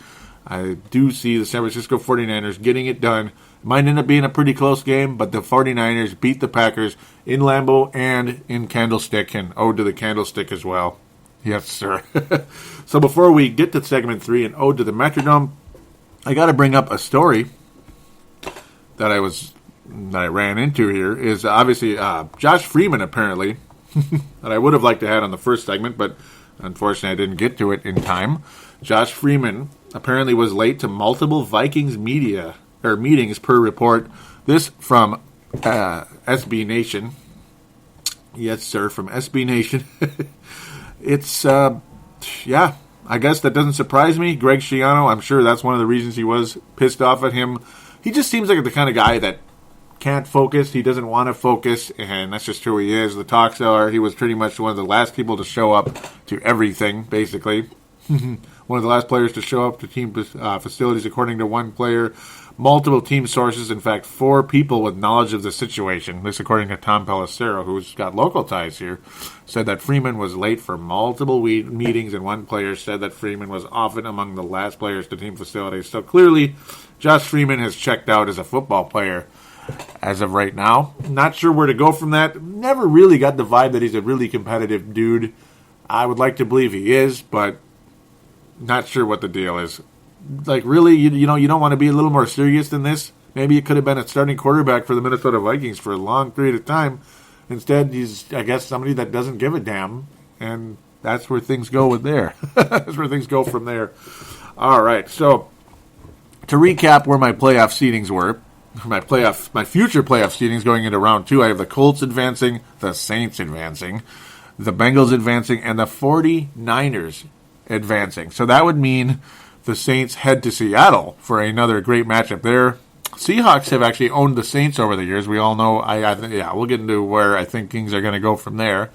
I do see the San Francisco 49ers getting it done. Might end up being a pretty close game, but the 49ers beat the Packers in Lambeau and in Candlestick, and ode to the Candlestick as well. Yes, sir. So before we get to segment 3 and ode to the Metrodome, I got to bring up a story that I ran into here. Is obviously Josh Freeman, apparently, that I would have liked to have on the first segment, but unfortunately I didn't get to it in time. Josh Freeman apparently was late to multiple Vikings meetings per report. This from SB Nation. Yes, sir, from SB Nation. It's, yeah, I guess that doesn't surprise me. Greg Schiano, I'm sure that's one of the reasons he was pissed off at him. He just seems like the kind of guy that can't focus. He doesn't want to focus, and that's just who he is. The talks are he was pretty much one of the last people to show up to everything, basically. One of the last players to show up to team facilities, according to one player. Multiple team sources, in fact, 4 people with knowledge of the situation, this according to Tom Pelissero, who's got local ties here, said that Freeman was late for multiple meetings, and one player said that Freeman was often among the last players to team facilities. So clearly, Josh Freeman has checked out as a football player as of right now. Not sure where to go from that. Never really got the vibe that he's a really competitive dude. I would like to believe he is, but not sure what the deal is. Like, really, you don't want to be a little more serious than this? Maybe it could have been a starting quarterback for the Minnesota Vikings for a long period of time. Instead, he's, I guess, somebody that doesn't give a damn, and that's where things go with there. That's where things go from there. All right, so to recap where my playoff seedings were, my future playoff seedings going into round 2, I have the Colts advancing, the Saints advancing, the Bengals advancing, and the 49ers advancing. So that would mean the Saints head to Seattle for another great matchup there. Seahawks have actually owned the Saints over the years. We all know. We'll get into where I think things are going to go from there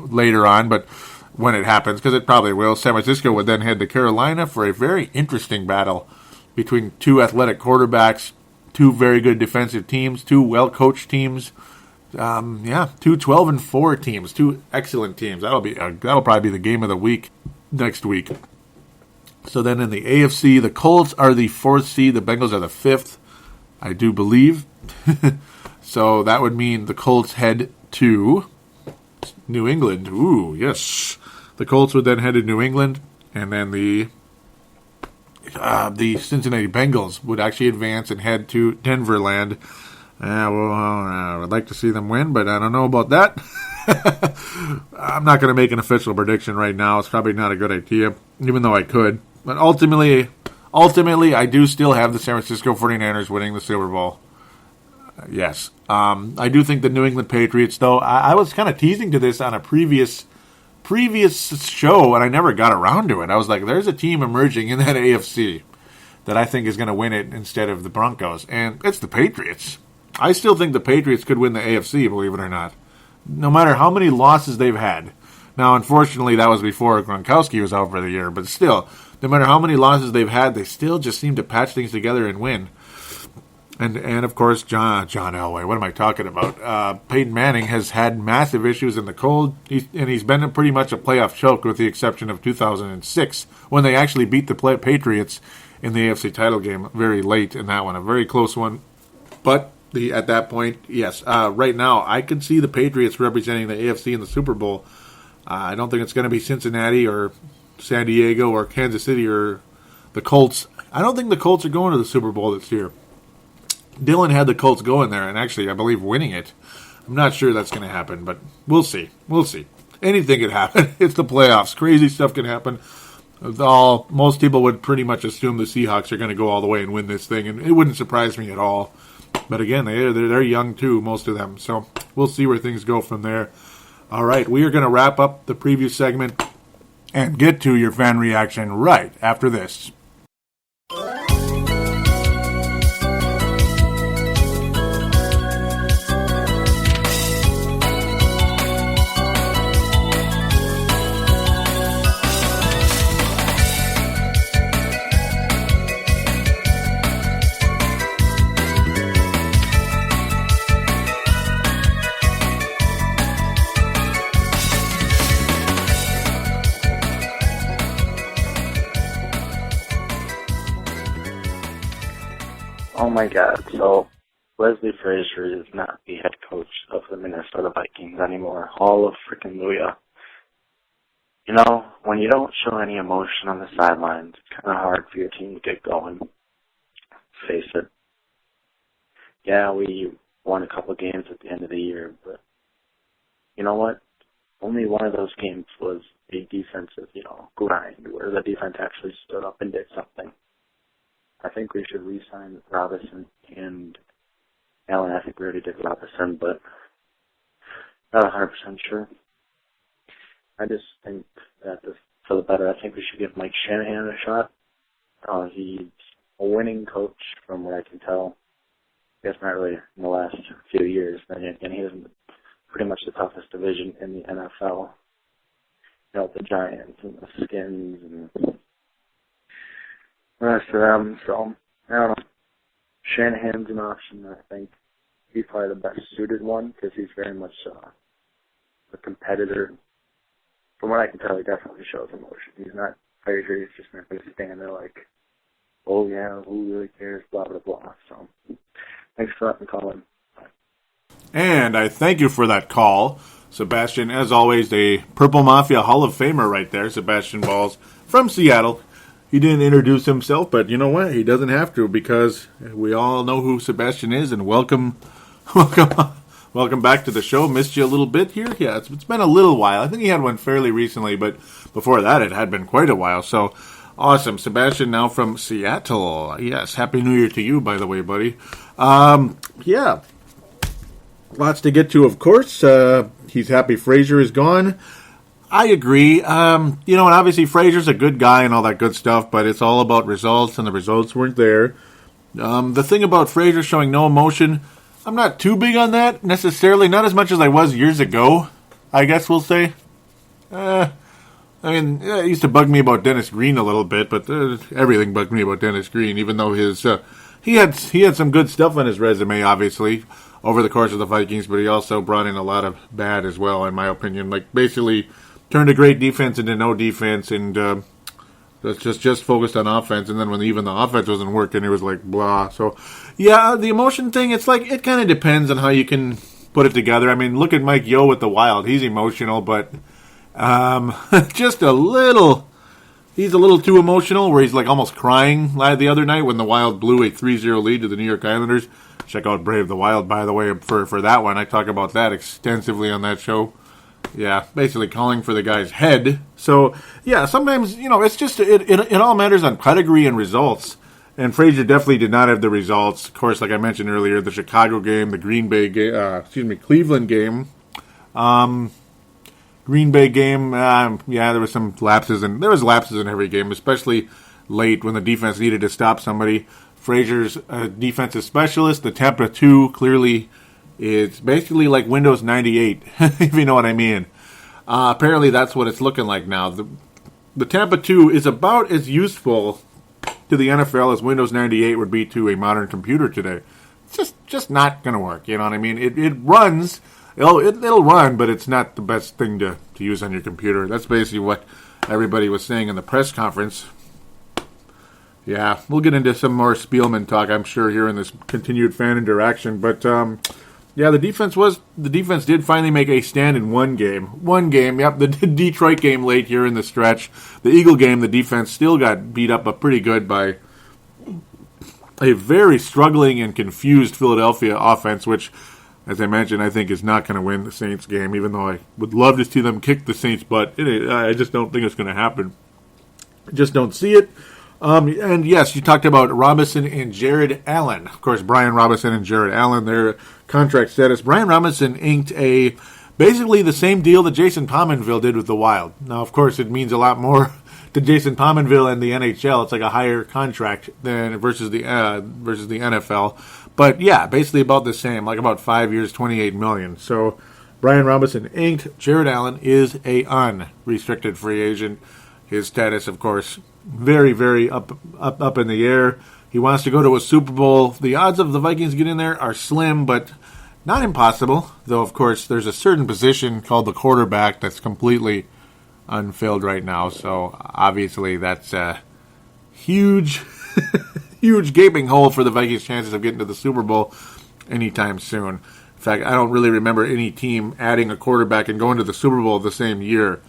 later on, but when it happens, because it probably will, San Francisco would then head to Carolina for a very interesting battle between 2 athletic quarterbacks, 2 very good defensive teams, 2 well-coached teams. 2 12-4 teams, 2 excellent teams. That'll probably be the game of the week next week. So then in the AFC, the Colts are the 4th seed. The Bengals are the 5th, I do believe. So that would mean the Colts head to New England. Ooh, yes. The Colts would then head to New England, and then the Cincinnati Bengals would actually advance and head to Denverland. I would like to see them win, but I don't know about that. I'm not going to make an official prediction right now. It's probably not a good idea, even though I could. But ultimately, I do still have the San Francisco 49ers winning the Super Bowl. Yes. I do think the New England Patriots, though, I was kind of teasing to this on a previous show, and I never got around to it. I was like, there's a team emerging in that AFC that I think is going to win it instead of the Broncos, and it's the Patriots. I still think the Patriots could win the AFC, believe it or not, no matter how many losses they've had. Now, unfortunately, that was before Gronkowski was out for the year, but still, no matter how many losses they've had, they still just seem to patch things together and win. And of course, John Elway, what am I talking about? Peyton Manning has had massive issues in the cold, and he's been pretty much a playoff choke with the exception of 2006, when they actually beat the Patriots in the AFC title game very late in that one, a very close one. But at that point, yes, right now, I could see the Patriots representing the AFC in the Super Bowl. I don't think it's going to be Cincinnati or San Diego or Kansas City or the Colts. I don't think the Colts are going to the Super Bowl this year. Dylan had the Colts going there and actually, I believe, winning it. I'm not sure that's going to happen, but we'll see. We'll see. Anything could happen. It's the playoffs. Crazy stuff can happen. Most people would pretty much assume the Seahawks are going to go all the way and win this thing, and it wouldn't surprise me at all. But again, they're young too, most of them. So we'll see where things go from there. All right, we are going to wrap up the preview segment and get to your fan reaction right after this. Oh my God, so Leslie Frazier is not the head coach of the Minnesota Vikings anymore. Hallelujah. You know, when you don't show any emotion on the sidelines, it's kind of hard for your team to get going. Face it. Yeah, we won a couple games at the end of the year, but you know what? Only one of those games was a defensive, grind, where the defense actually stood up and did something. I think we should re-sign Robinson and Allen. I think we already did Robinson, but not 100% sure. I just think that for the better, I think we should give Mike Shanahan a shot. He's a winning coach from what I can tell. I guess not really in the last few years. But again, he has pretty much the toughest division in the NFL. The Giants and the Skins and the rest of them. So, I don't know. Shanahan's an option. I think he's probably the best suited one because he's very much a competitor. From what I can tell, he definitely shows emotion. He's not Frazier. He's just not going to stand there like, oh yeah, who really cares, blah, blah, blah. So, thanks for letting me call in. And I thank you for that call, Sebastian. As always, a Purple Mafia Hall of Famer right there, Sebastian Balls from Seattle. He didn't introduce himself, but you know what? He doesn't have to because we all know who Sebastian is. And welcome back to the show. Missed you a little bit here. Yeah, it's been a little while. I think he had one fairly recently, but before that, it had been quite a while. So awesome, Sebastian. Now from Seattle. Yes, Happy New Year to you, by the way, buddy. Yeah, lots to get to, of course. He's happy Frazier is gone. I agree. And obviously Frazier's a good guy and all that good stuff, but it's all about results, and the results weren't there. The thing about Frazier showing no emotion, I'm not too big on that necessarily, not as much as I was years ago, I guess we'll say. It used to bug me about Dennis Green a little bit, but everything bugged me about Dennis Green, even though he had some good stuff on his resume, obviously, over the course of the Vikings, but he also brought in a lot of bad as well, in my opinion. Like, basically turned a great defense into no defense, and just focused on offense. And then when even the offense wasn't working, it was like blah. So, yeah, the emotion thing, it's like it kind of depends on how you can put it together. I mean, look at Mike Yeo with the Wild. He's emotional, but Just a little. He's a little too emotional, where he's like almost crying the other night when the Wild blew a 3-0 lead to the New York Islanders. Check out Brave the Wild, by the way, for that one. I talk about that extensively on that show. Yeah, basically calling for the guy's head. So, yeah, sometimes, it's just, it all matters on pedigree and results. And Frazier definitely did not have the results. Of course, like I mentioned earlier, the Chicago game, the Cleveland game. Green Bay game, there was some lapses, and there was lapses in every game, especially late when the defense needed to stop somebody. Frazier's a defensive specialist. The Tampa 2 clearly is basically like Windows 98, if you know what I mean. Apparently that's what it's looking like now. The Tampa 2 is about as useful to the NFL as Windows 98 would be to a modern computer today. It's just not going to work, you know what I mean? It runs, it'll run, but it's not the best thing to use on your computer. That's basically what everybody was saying in the press conference. Yeah, we'll get into some more Spielman talk, I'm sure, here in this continued fan interaction. But, the defense did finally make a stand in one game. Yep, the Detroit game late here in the stretch. The Eagle game, the defense still got beat up pretty good by a very struggling and confused Philadelphia offense, which, as I mentioned, I think is not going to win the Saints game, even though I would love to see them kick the Saints' butt. I just don't think it's going to happen. I just don't see it. And yes, you talked about Robinson and Jared Allen. Of course, Brian Robinson and Jared Allen, their contract status. Brian Robinson inked basically the same deal that Jason Pominville did with the Wild. Now, of course, it means a lot more to Jason Pominville and the NHL. It's like a higher contract than versus the NFL. But yeah, basically about the same, like about 5 years, $28 million. So Brian Robinson inked. Jared Allen is a unrestricted free agent. His status, of course, very, very up in the air. He wants to go to a Super Bowl. The odds of the Vikings getting there are slim, but not impossible. Though, of course, there's a certain position called the quarterback that's completely unfilled right now. So, obviously, that's a huge, huge gaping hole for the Vikings' chances of getting to the Super Bowl anytime soon. In fact, I don't really remember any team adding a quarterback and going to the Super Bowl the same year.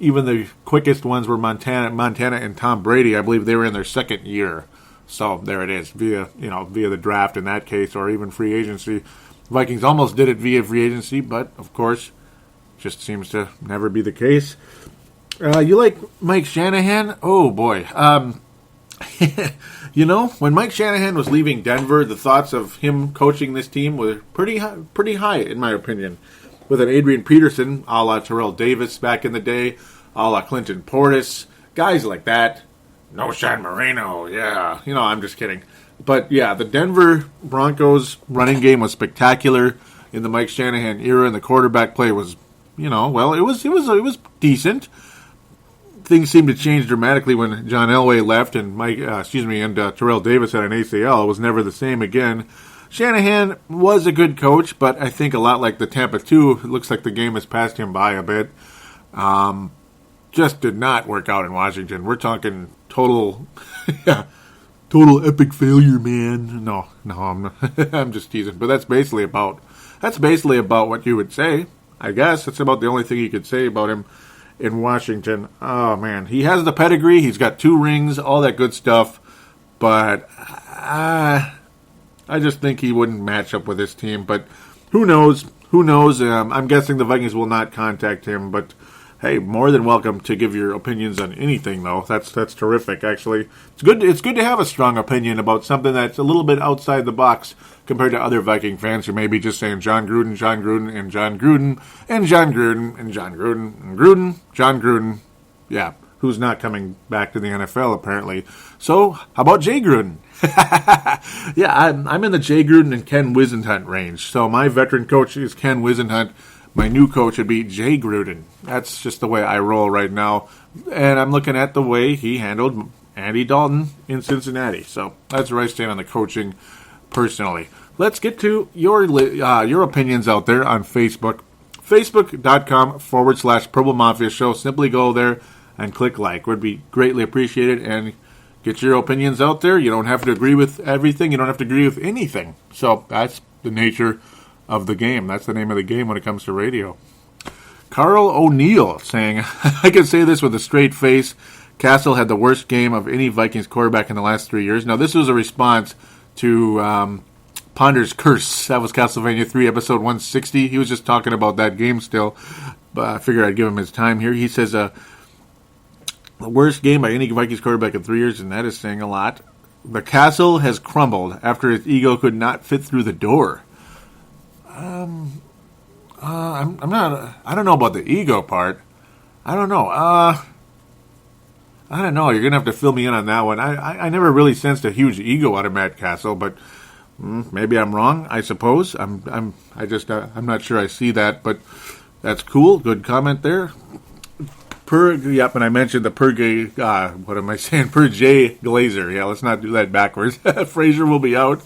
Even the quickest ones were Montana and Tom Brady. I believe they were in their second year. So there it is, via the draft in that case, or even free agency. Vikings almost did it via free agency, but of course, just seems to never be the case. You like Mike Shanahan? Oh boy. When Mike Shanahan was leaving Denver, the thoughts of him coaching this team were pretty high, in my opinion. With an Adrian Peterson, a la Terrell Davis back in the day, a la Clinton Portis, guys like that. No Sean Moreno, yeah. I'm just kidding. But yeah, the Denver Broncos running game was spectacular in the Mike Shanahan era, and the quarterback play was, it was decent. Things seemed to change dramatically when John Elway left and Terrell Davis had an ACL. It was never the same again. Shanahan was a good coach, but I think a lot like the Tampa 2, it looks like the game has passed him by a bit. Just did not work out in Washington. We're talking total epic failure, man. No, I'm not. I'm just teasing. But that's basically about what you would say. I guess that's about the only thing you could say about him in Washington. Oh man, he has the pedigree. He's got 2 rings, all that good stuff. But I just think he wouldn't match up with this team, but who knows? I'm guessing the Vikings will not contact him, but hey, more than welcome to give your opinions on anything, though. That's terrific, actually. It's good to have a strong opinion about something that's a little bit outside the box compared to other Viking fans who may be just saying John Gruden, and John Gruden, and John Gruden, and John Gruden, and John Gruden. Yeah, who's not coming back to the NFL, apparently. So, how about Jay Gruden? Yeah, I'm in the Jay Gruden and Ken Wisenhunt range. So my veteran coach is Ken Wisenhunt. My new coach would be Jay Gruden. That's just the way I roll right now. And I'm looking at the way he handled Andy Dalton in Cincinnati. So that's where I stand on the coaching personally. Let's get to your opinions out there on Facebook. Facebook.com/Purple Mafia Show. Simply go there and click like. Would be greatly appreciated. And get your opinions out there. You don't have to agree with everything. You don't have to agree with anything. So that's the nature of the game. That's the name of the game when it comes to radio. Carl O'Neill saying, I can say this with a straight face. Castle had the worst game of any Vikings quarterback in the last 3 years. Now, this was a response to Ponder's Curse. That was Castlevania 3, episode 160. He was just talking about that game still, but I figured I'd give him his time here. He says, the worst game by any Vikings quarterback in 3 years, and that is saying a lot. The castle has crumbled after his ego could not fit through the door. I don't know about the ego part. I don't know. You're going to have to fill me in on that one. I never really sensed a huge ego out of Matt Castle, but maybe I'm wrong, I suppose. I'm not sure I see that, but that's cool. Good comment there. And I mentioned the Per Jay Glazer. Yeah, let's not do that backwards. Frazier will be out.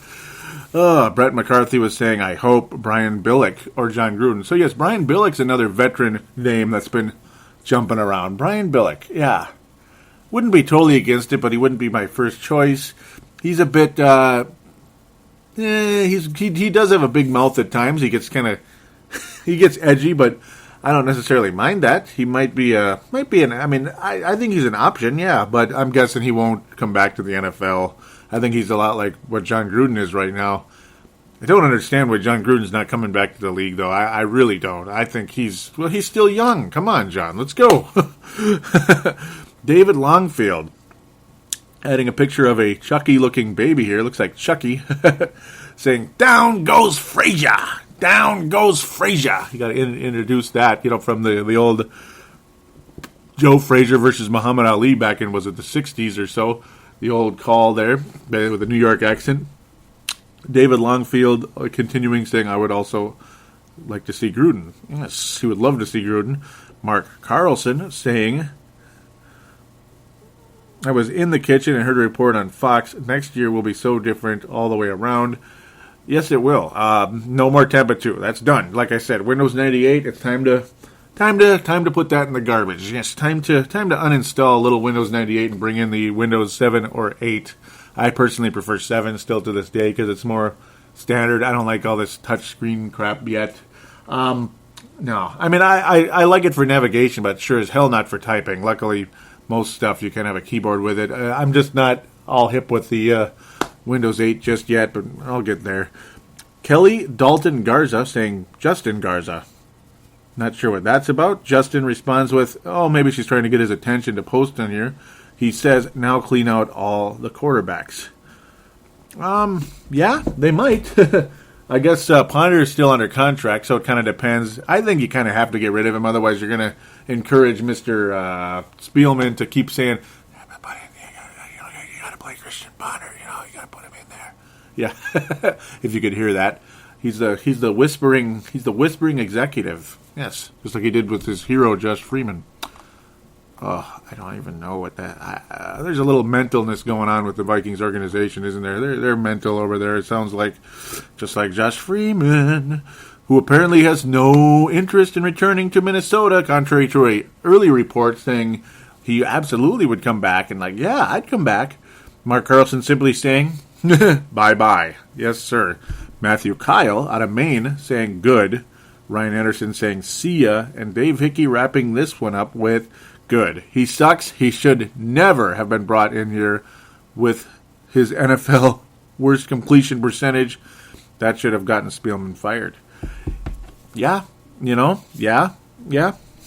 Brett McCarthy was saying, I hope Brian Billick or John Gruden. So yes, Brian Billick's another veteran name that's been jumping around. Brian Billick, yeah. Wouldn't be totally against it, but he wouldn't be my first choice. He's a bit, he does have a big mouth at times. He gets he gets edgy, but I don't necessarily mind that. He I think he's an option, yeah, but I'm guessing he won't come back to the NFL. I think he's a lot like what John Gruden is right now. I don't understand why John Gruden's not coming back to the league, though. I really don't. I think he's still young. Come on, John, let's go. David Longfield, adding a picture of a Chucky-looking baby here. Looks like Chucky. Saying, down goes Frazier. Down goes Frazier. You got to introduce that, from the old Joe Frazier versus Muhammad Ali back in, was it the 60s or so? The old call there with a New York accent. David Longfield continuing saying, I would also like to see Gruden. Yes, he would love to see Gruden. Mark Carlson saying, I was in the kitchen and heard a report on Fox. Next year will be so different all the way around. Yes, it will. No more Tampa 2. That's done. Like I said, Windows 98. It's time to put that in the garbage. Yes, time to uninstall a little Windows 98 and bring in the Windows 7 or 8. I personally prefer 7 still to this day because it's more standard. I don't like all this touch screen crap yet. No, I mean I like it for navigation, but sure as hell not for typing. Luckily, most stuff you can have a keyboard with it. I'm just not all hip with the Windows 8 just yet, but I'll get there. Kelly Dalton Garza saying Justin Garza. Not sure what that's about. Justin responds with, maybe she's trying to get his attention to post on here. He says, now clean out all the quarterbacks. Yeah, they might. I guess Ponder is still under contract, so it kind of depends. I think you kind of have to get rid of him, otherwise you're going to encourage Mr. Spielman to keep saying, everybody, you got to play Christian Ponder, you got to put him in there. Yeah, if you could hear that. He's the whispering executive. Yes, just like he did with his hero, Josh Freeman. Oh, I don't even know what that... there's a little mentalness going on with the Vikings organization, isn't there? They're mental over there, it sounds like. Just like Josh Freeman, who apparently has no interest in returning to Minnesota, contrary to an early report saying he absolutely would come back. And yeah, I'd come back. Mark Carlson simply saying, bye-bye. Yes, sir. Matthew Kyle out of Maine saying good. Ryan Anderson saying see ya. And Dave Hickey wrapping this one up with... good. He sucks. He should never have been brought in here with his NFL worst completion percentage. That should have gotten Spielman fired. Yeah, yeah.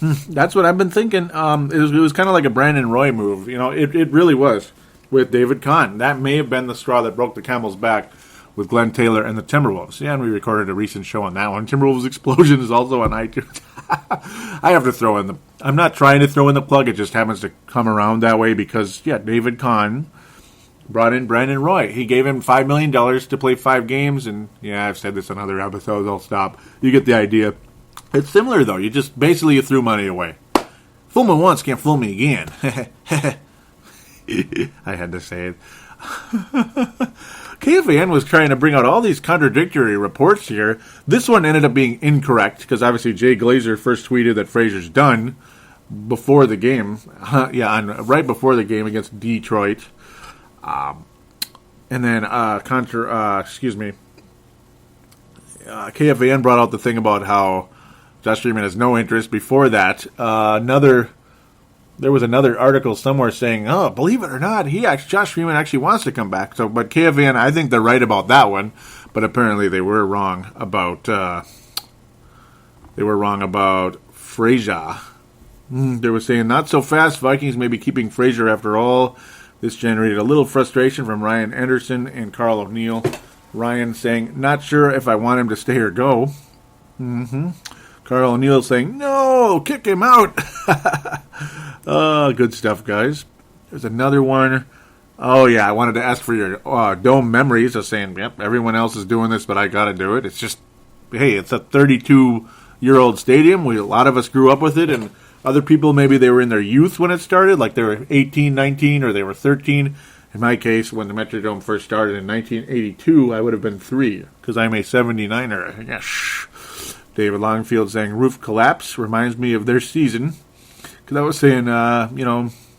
That's what I've been thinking. It was kind of like a Brandon Roy move. It really was with David Kahn. That may have been the straw that broke the camel's back with Glenn Taylor and the Timberwolves. Yeah, and we recorded a recent show on that one. Timberwolves Explosion is also on iTunes. I have to throw in I'm not trying to throw in the plug. It just happens to come around that way because, David Kahn brought in Brandon Roy. He gave him $5 million to play 5 games. And, I've said this on other episodes. I'll stop. You get the idea. It's similar, though. You threw money away. Fool me once, can't fool me again. I had to say it. KFAN was trying to bring out all these contradictory reports here. This one ended up being incorrect because obviously Jay Glazer first tweeted that Frazier's done before the game. Right before the game against Detroit. And then KFAN brought out the thing about how Josh Freeman has no interest. Before that, there was another article somewhere saying, oh, believe it or not, Josh Freeman actually wants to come back. But KFAN, I think they're right about that one. But apparently they were wrong about Frazier. They were saying, not so fast. Vikings may be keeping Frazier after all. This generated a little frustration from Ryan Anderson and Carl O'Neill. Ryan saying, not sure if I want him to stay or go. Carl O'Neill saying, no, kick him out. Good stuff, guys. There's another one. Oh, yeah, I wanted to ask for your Dome memories of saying, yep, everyone else is doing this, but I got to do it. It's just, hey, it's a 32-year-old stadium. A lot of us grew up with it, and other people, maybe they were in their youth when it started, like they were 18, 19, or they were 13. In my case, when the Metrodome first started in 1982, I would have been 3, because I'm a 79er. Yes. David Longfield saying, roof collapse reminds me of their season. Because I was saying,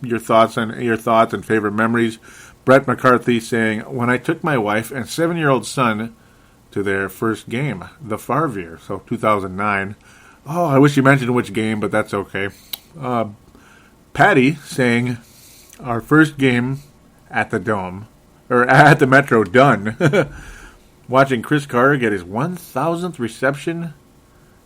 your thoughts and favorite memories. Brett McCarthy saying, when I took my wife and 7-year-old son to their first game, the Favre, so 2009. Oh, I wish you mentioned which game, but that's okay. Patty saying, our first game at the Dome, or at the Metro, done. Watching Chris Carter get his 1,000th reception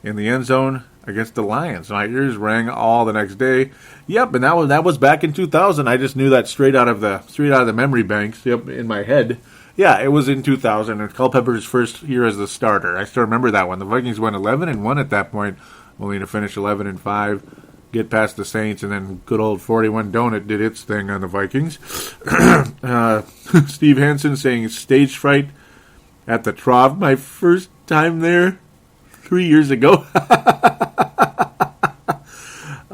in the end zone against the Lions. My ears rang all the next day. Yep, and that was back in 2000. I just knew that straight out of the memory banks. Yep, in my head. Yeah, it was in 2000. And Culpepper's first year as the starter. I still remember that one. The Vikings went 11-1 at that point, only to finish 11-5, get past the Saints, and then good old 41 Donut did its thing on the Vikings. Steve Hansen saying stage fright at the Trough. My first time there 3 years ago.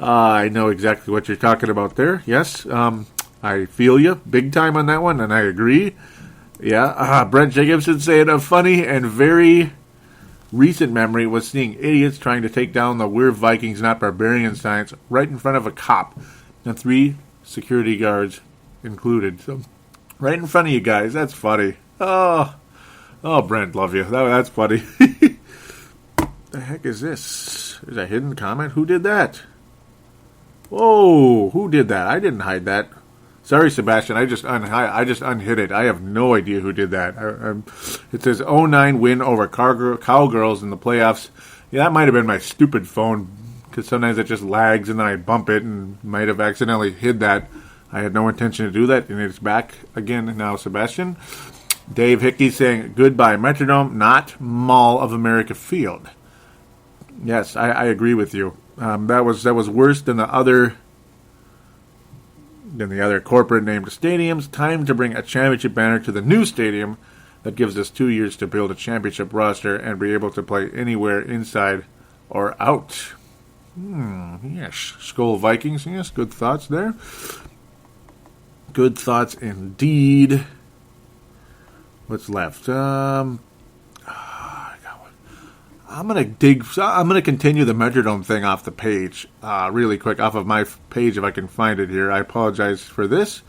I know exactly what you're talking about there. Yes, I feel you big time on that one, and I agree. Yeah, Brent Jacobson saying a funny and very recent memory was seeing idiots trying to take down the "We're Vikings, not Barbarians" signs right in front of a cop, and 3 security guards included. So, right in front of you guys. That's funny. Oh, Brent, love you. That's funny. The heck is this? There's a hidden comment. Who did that? Whoa, who did that? I didn't hide that. Sorry, Sebastian. I just unhid it. I have no idea who did that. It says 09 win over Cowgirls in the playoffs. Yeah, that might have been my stupid phone, because sometimes it just lags and then I bump it and might have accidentally hid that. I had no intention to do that, and it's back again now, Sebastian. Dave Hickey saying goodbye Metrodome, not Mall of America Field. Yes, I agree with you. That was worse than the other corporate named stadiums. Time to bring a championship banner to the new stadium that gives us 2 years to build a championship roster and be able to play anywhere inside or out. Yes, Skull Vikings. Yes, good thoughts there. Good thoughts indeed. What's left? I'm gonna continue the Metrodome thing off the page, really quick, off of my page if I can find it here. I apologize for this,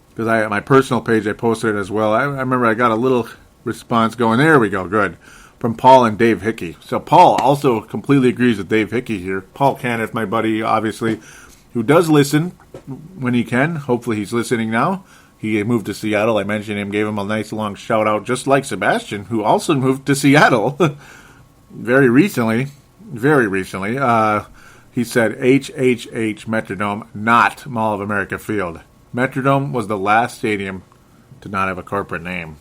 because my personal page, I posted it as well. I remember I got a little response going, there we go, good, from Paul and Dave Hickey. So Paul also completely agrees with Dave Hickey here. Paul Caniff, my buddy, obviously, who does listen when he can. Hopefully he's listening now. He moved to Seattle. I mentioned him, gave him a nice long shout out, just like Sebastian, who also moved to Seattle. Very recently, he said HHH Metrodome, not Mall of America Field. Metrodome was the last stadium to not have a corporate name.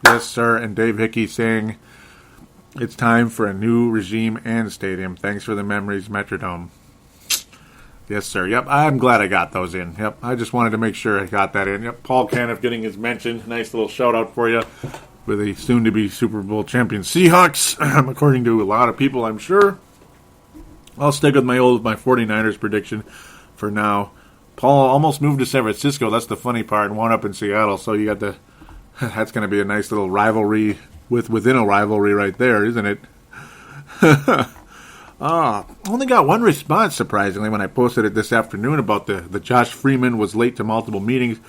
Yes, sir. And Dave Hickey saying, it's time for a new regime and stadium. Thanks for the memories, Metrodome. Yes, sir. Yep, I'm glad I got those in. Yep, I just wanted to make sure I got that in. Yep, Paul Caniff getting his mention. Nice little shout out for you. For the soon-to-be Super Bowl champion Seahawks, according to a lot of people, I'm sure. I'll stick with my 49ers prediction for now. Paul almost moved to San Francisco. That's the funny part, and wound up in Seattle. So you got that's going to be a nice little rivalry within a rivalry right there, isn't it? Only got one response, surprisingly, when I posted it this afternoon about the Josh Freeman was late to multiple meetings,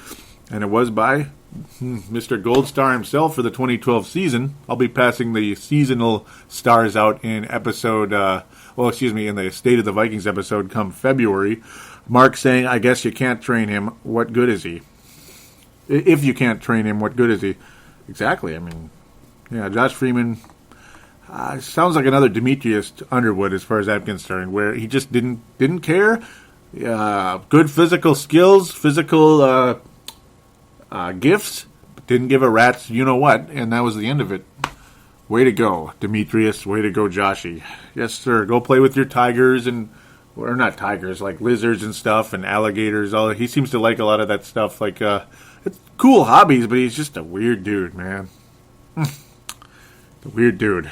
and it was by Mr. Gold Star himself for the 2012 season. I'll be passing the seasonal stars out in episode, in the State of the Vikings episode come February. Mark saying, I guess you can't train him. What good is he? If you can't train him, what good is he? Exactly. I mean, yeah, Josh Freeman sounds like another Demetrius Underwood as far as I'm concerned, where he just didn't care. Good physical skills, physical gifts, but didn't give a rat's you-know-what, and that was the end of it. Way to go, Demetrius. Way to go, Joshy. Yes, sir. Go play with your tigers or not tigers, like lizards and stuff and alligators. He seems to like a lot of that stuff. Like, it's cool hobbies, but he's just a weird dude, man. Weird dude.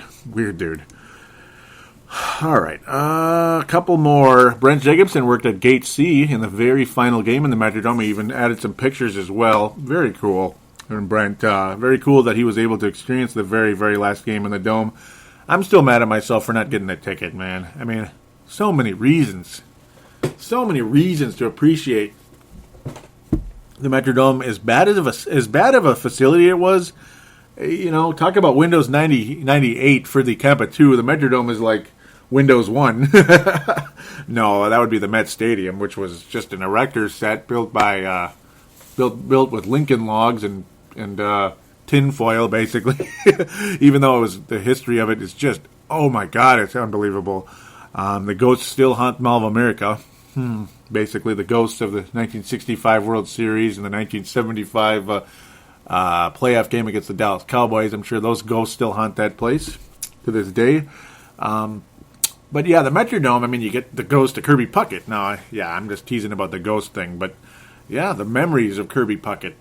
All right, a couple more. Brent Jacobson worked at Gate C in the very final game in the Metrodome. He even added some pictures as well. Very cool. And Brent, very cool that he was able to experience the very, very last game in the Dome. I'm still mad at myself for not getting a ticket, man. I mean, so many reasons. So many reasons to appreciate the Metrodome. As bad of a facility it was, you know, talk about Windows 98 for the Kappa 2. The Metrodome is like Windows 1. No, that would be the Met Stadium, which was just an erector set built by built with Lincoln logs and tin foil, basically. Even though the history of it is just, oh my God, it's unbelievable. The ghosts still haunt Mall of America. Basically, the ghosts of the 1965 World Series and the 1975 playoff game against the Dallas Cowboys. I'm sure those ghosts still haunt that place to this day. But yeah, the Metrodome, I mean, you get the ghost of Kirby Puckett. Now, yeah, I'm just teasing about the ghost thing, but yeah, the memories of Kirby Puckett,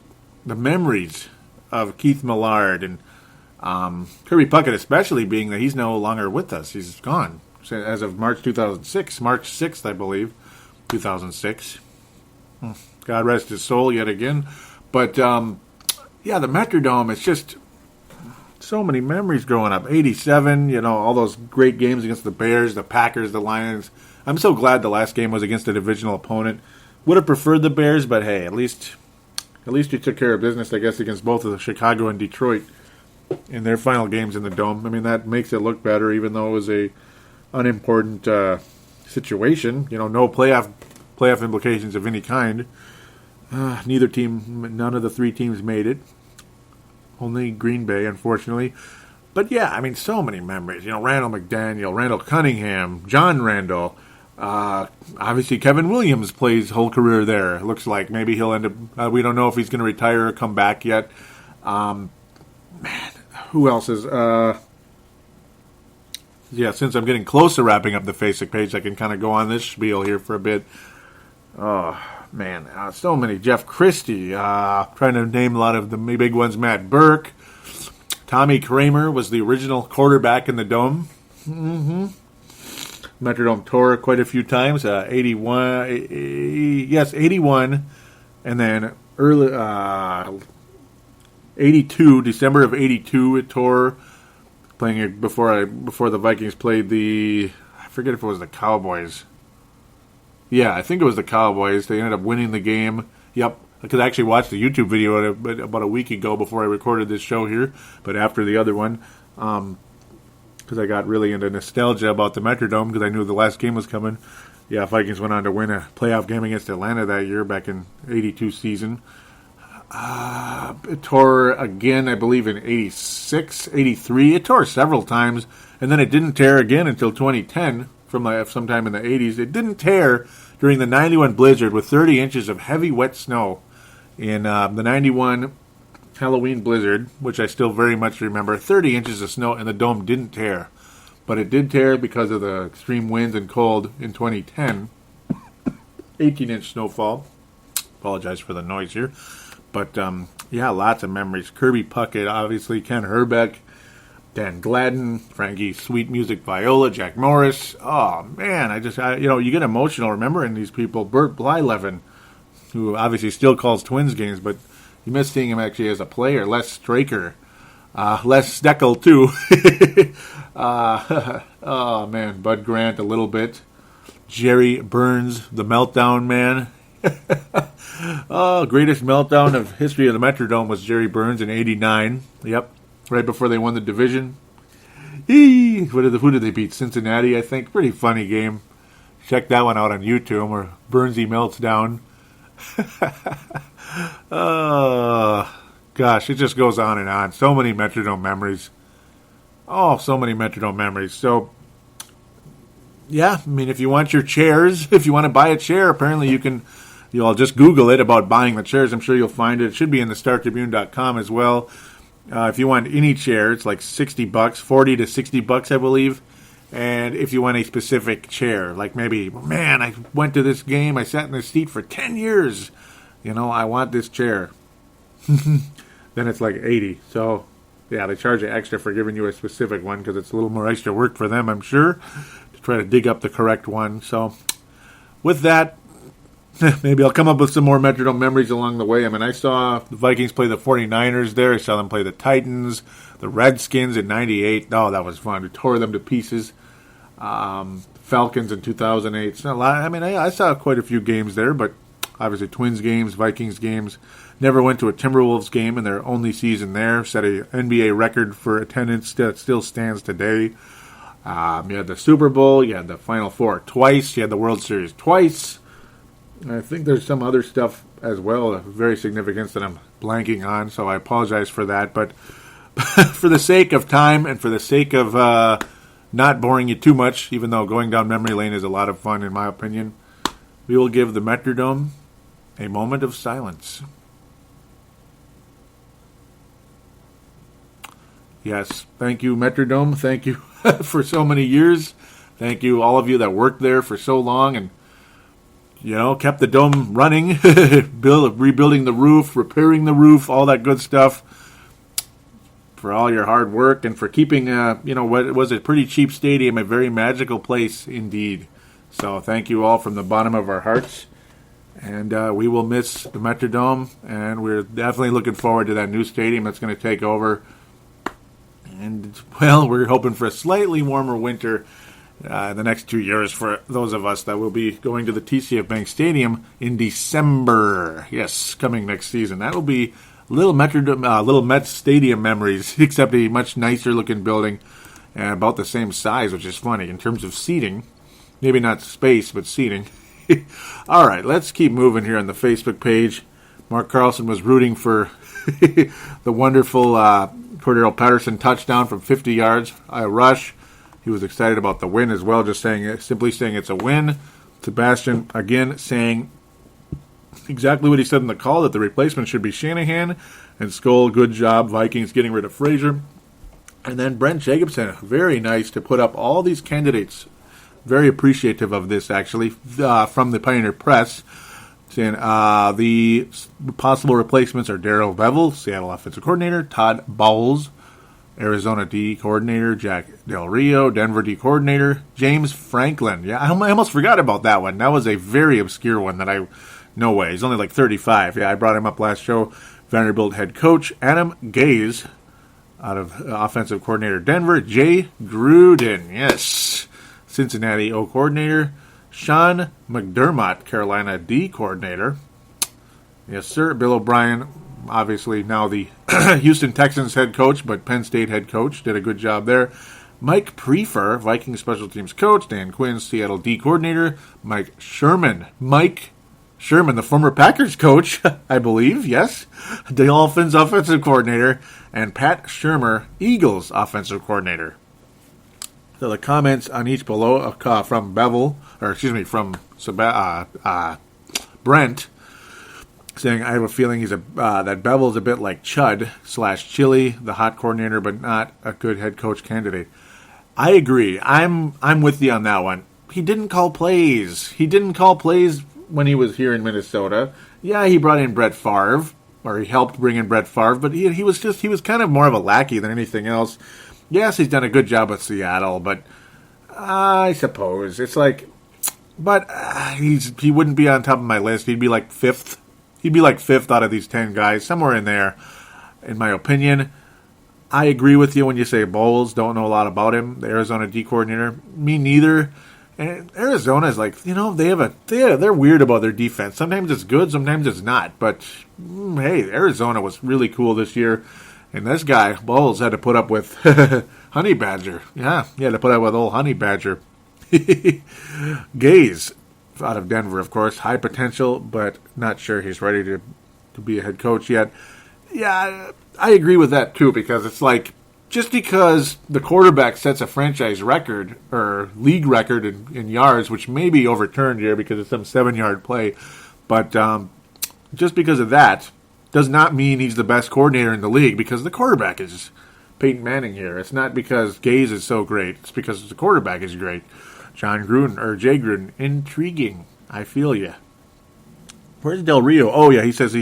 the memories of Keith Millard, and Kirby Puckett especially, being that he's no longer with us. He's gone as of March 2006, March 6th, I believe, 2006. God rest his soul yet again. But yeah, the Metrodome, it's just so many memories growing up. 87, you know, all those great games against the Bears, the Packers, the Lions. I'm so glad the last game was against a divisional opponent. Would have preferred the Bears, but hey, at least you took care of business, I guess, against both of the Chicago and Detroit in their final games in the Dome. I mean, that makes it look better, even though it was a unimportant situation. You know, no playoff implications of any kind. None of the three teams made it. Only Green Bay, unfortunately. But yeah, I mean, so many memories. You know, Randall McDaniel, Randall Cunningham, John Randall. Obviously, Kevin Williams plays his whole career there. It looks like maybe he'll end up. We don't know if he's going to retire or come back yet. Man, who else is? Yeah, since I'm getting close to wrapping up the Facebook page, I can kind of go on this spiel here for a bit. Oh, man, so many. Jeff Christie, trying to name a lot of the big ones. Matt Burke. Tommy Kramer was the original quarterback in the Dome. Metrodome tour quite a few times. 81. And then early 82, December of 82, it tore. Playing it before the Vikings played I forget if it was the Cowboys. Yeah, I think it was the Cowboys. They ended up winning the game. Yep, because I actually watched the YouTube video about a week ago before I recorded this show here, but after the other one, because I got really into nostalgia about the Metrodome because I knew the last game was coming. Yeah, Vikings went on to win a playoff game against Atlanta that year back in 82 season. It tore again, I believe, in 86, 83. It tore several times, and then it didn't tear again until 2010, from sometime in the 80s. It didn't tear during the 91 blizzard with 30 inches of heavy, wet snow in the 91 Halloween blizzard, which I still very much remember. 30 inches of snow, and the Dome didn't tear. But it did tear because of the extreme winds and cold in 2010. 18-inch snowfall. Apologize for the noise here. But, yeah, lots of memories. Kirby Puckett, obviously, Ken Herbeck, Dan Gladden, Frankie Sweet Music Viola, Jack Morris. Oh, man, you get emotional remembering these people. Bert Blyleven, who obviously still calls Twins games, but you miss seeing him actually as a player. Les Straker. Les Steckel, too. Oh, man, Bud Grant a little bit. Jerry Burns, the Meltdown Man. Oh, greatest meltdown of history of the Metrodome was Jerry Burns in '89. Yep, right before they won the division. Who did they beat? Cincinnati, I think. Pretty funny game. Check that one out on YouTube where Burnsy melts down. Gosh, it just goes on and on. So many Metrodome memories. Oh, so many Metrodome memories. So, yeah, I mean, if you want your chairs, if you want to buy a chair, apparently you'll just Google it about buying the chairs. I'm sure you'll find it. It should be in the StarTribune.com as well. If you want any chair, it's like $60, $40 to $60, I believe. And if you want a specific chair, like maybe, man, I went to this game, I sat in this seat for 10 years. I want this chair. Then it's like $80. So, yeah, they charge you extra for giving you a specific one because it's a little more extra work for them, I'm sure, to try to dig up the correct one. So, with that, maybe I'll come up with some more Metrodome memories along the way. I mean, I saw the Vikings play the 49ers there. I saw them play the Titans, the Redskins in '98. Oh, that was fun. We tore them to pieces. Falcons in 2008. It's not a lot. I mean, I saw quite a few games there, but obviously Twins games, Vikings games. Never went to a Timberwolves game in their only season there. Set a NBA record for attendance that still stands today. You had the Super Bowl. You had the Final Four twice. You had the World Series twice. I think there's some other stuff as well, very significant that I'm blanking on, so I apologize for that. But for the sake of time and for the sake of not boring you too much, even though going down memory lane is a lot of fun in my opinion, we will give the Metrodome a moment of silence. Yes, thank you, Metrodome. Thank you for so many years. Thank you, all of you that worked there for so long and kept the dome running, rebuilding the roof, repairing the roof, all that good stuff. For all your hard work and for keeping, what was a pretty cheap stadium, a very magical place indeed. So thank you all from the bottom of our hearts. And we will miss the Metrodome, and we're definitely looking forward to that new stadium that's going to take over. And, well, we're hoping for a slightly warmer winter the next 2 years for those of us that will be going to the TCF Bank Stadium in December. Yes, coming next season. That will be little Mets Stadium memories, except a much nicer looking building, about the same size, which is funny in terms of seating. Maybe not space, but seating. All right, let's keep moving here on the Facebook page. Mark Carlson was rooting for the wonderful Cordero Patterson touchdown from 50 yards. Rush. He was excited about the win as well, simply saying it's a win. Sebastian, again, saying exactly what he said in the call, that the replacement should be Shanahan. And Skoll, good job, Vikings getting rid of Frazier. And then Brent Jacobson, very nice to put up all these candidates. Very appreciative of this, actually, from the Pioneer Press. Saying the possible replacements are Darrell Bevell, Seattle offensive coordinator, Todd Bowles, Arizona D coordinator, Jack Del Rio, Denver D coordinator, James Franklin. Yeah, I almost forgot about that one. That was a very obscure one no way. He's only like 35. Yeah, I brought him up last show. Vanderbilt head coach, Adam Gase, out of offensive coordinator, Denver, Jay Gruden. Yes. Cincinnati O coordinator, Sean McDermott, Carolina D coordinator. Yes, sir. Bill O'Brien, obviously now the Houston Texans head coach, but Penn State head coach. Did a good job there. Mike Prefer, Vikings special teams coach. Dan Quinn, Seattle D coordinator. Mike Sherman, the former Packers coach, I believe, yes. The Dolphins offensive coordinator. And Pat Shurmur, Eagles offensive coordinator. So the comments on each below from Brent, saying, I have a feeling that Bevel's a bit like Chud / Chili, the hot coordinator, but not a good head coach candidate. I agree. I'm with you on that one. He didn't call plays. When he was here in Minnesota. Yeah, he brought in Brett Favre, or he helped bring in Brett Favre, but he was kind of more of a lackey than anything else. Yes, he's done a good job with Seattle, but I suppose it's like, but he wouldn't be on top of my list. He'd be like fifth. He'd be like fifth out of these 10 guys, somewhere in there, in my opinion. I agree with you when you say Bowles. Don't know a lot about him. The Arizona D coordinator. Me neither. And Arizona is like, they're weird about their defense. Sometimes it's good, sometimes it's not. But, hey, Arizona was really cool this year. And this guy, Bowles, had to put up with Honey Badger. Yeah, he had to put up with old Honey Badger. Gaze, out of Denver, of course. High potential, but not sure he's ready to be a head coach yet. Yeah, I agree with that, too, because it's like, just because the quarterback sets a franchise record or league record in yards, which may be overturned here because of some 7-yard play, but just because of that does not mean he's the best coordinator in the league, because the quarterback is Peyton Manning here. It's not because Gaze is so great. It's because the quarterback is great. Jay Gruden, intriguing. I feel you. Where's Del Rio? Oh, yeah, he says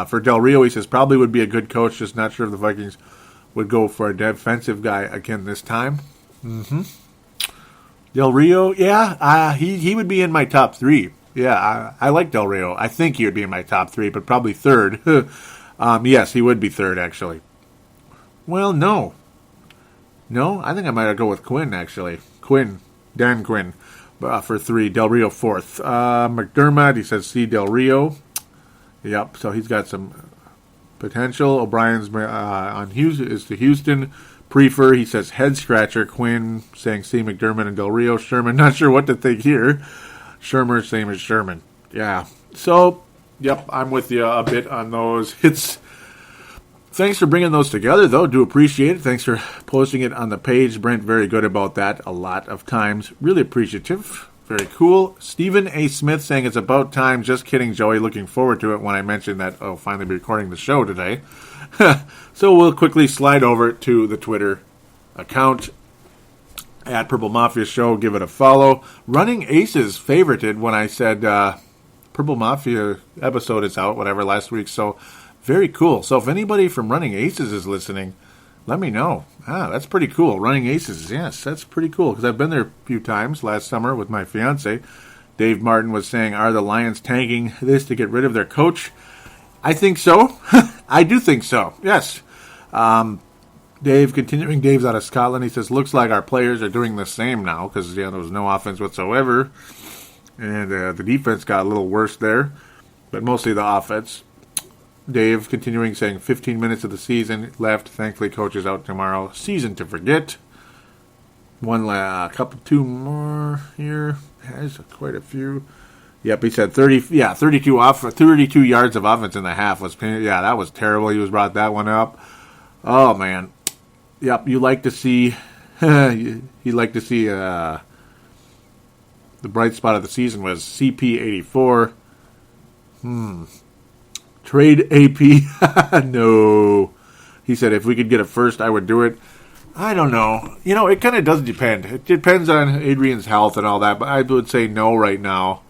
for Del Rio, he says probably would be a good coach, just not sure if the Vikings would go for a defensive guy again this time. Del Rio, yeah, he would be in my top 3. Yeah, I like Del Rio. I think he would be in my top 3, but probably third. Yes, he would be third, actually. Well, no. No, I think I might go with Quinn, actually. Dan Quinn, for 3. Del Rio 4th. McDermott, he says C. Del Rio. Yep, so he's got some potential. O'Brien's on Houston is to Houston. Prefer, he says head scratcher. Quinn saying C. McDermott and Del Rio. Sherman, not sure what to think here. Shermer, same as Sherman. Yeah. So, yep, I'm with you a bit on those. Thanks for bringing those together, though. Do appreciate it. Thanks for posting it on the page. Brent, very good about that a lot of times. Really appreciative. Very cool. Stephen A. Smith saying it's about time. Just kidding, Joey. Looking forward to it when I mentioned that I'll finally be recording the show today. So we'll quickly slide over to the Twitter account at Purple Mafia Show. Give it a follow. Running Aces favorited when I said Purple Mafia episode is out, whatever, last week. So very cool. So if anybody from Running Aces is listening, let me know. That's pretty cool. Running Aces, yes, that's pretty cool, because I've been there a few times last summer with my fiance. Dave Martin was saying, are the Lions tanking this to get rid of their coach? I think so. I do think so, yes. Dave's out of Scotland. He says, looks like our players are doing the same now, because there was no offense whatsoever. And the defense got a little worse there, but mostly the offense. Dave continuing saying 15 minutes of the season left. Thankfully, coach is out tomorrow. Season to forget. Two more here. Has quite a few. Yep, he said 32 yards of offense in the half was. Yeah, that was terrible. He was brought that one up. Oh man. Yep, you like to see. The bright spot of the season was CP84. Trade AP. No. He said if we could get a first, I would do it. I don't know. It kind of does depend. It depends on Adrian's health and all that, but I would say no right now.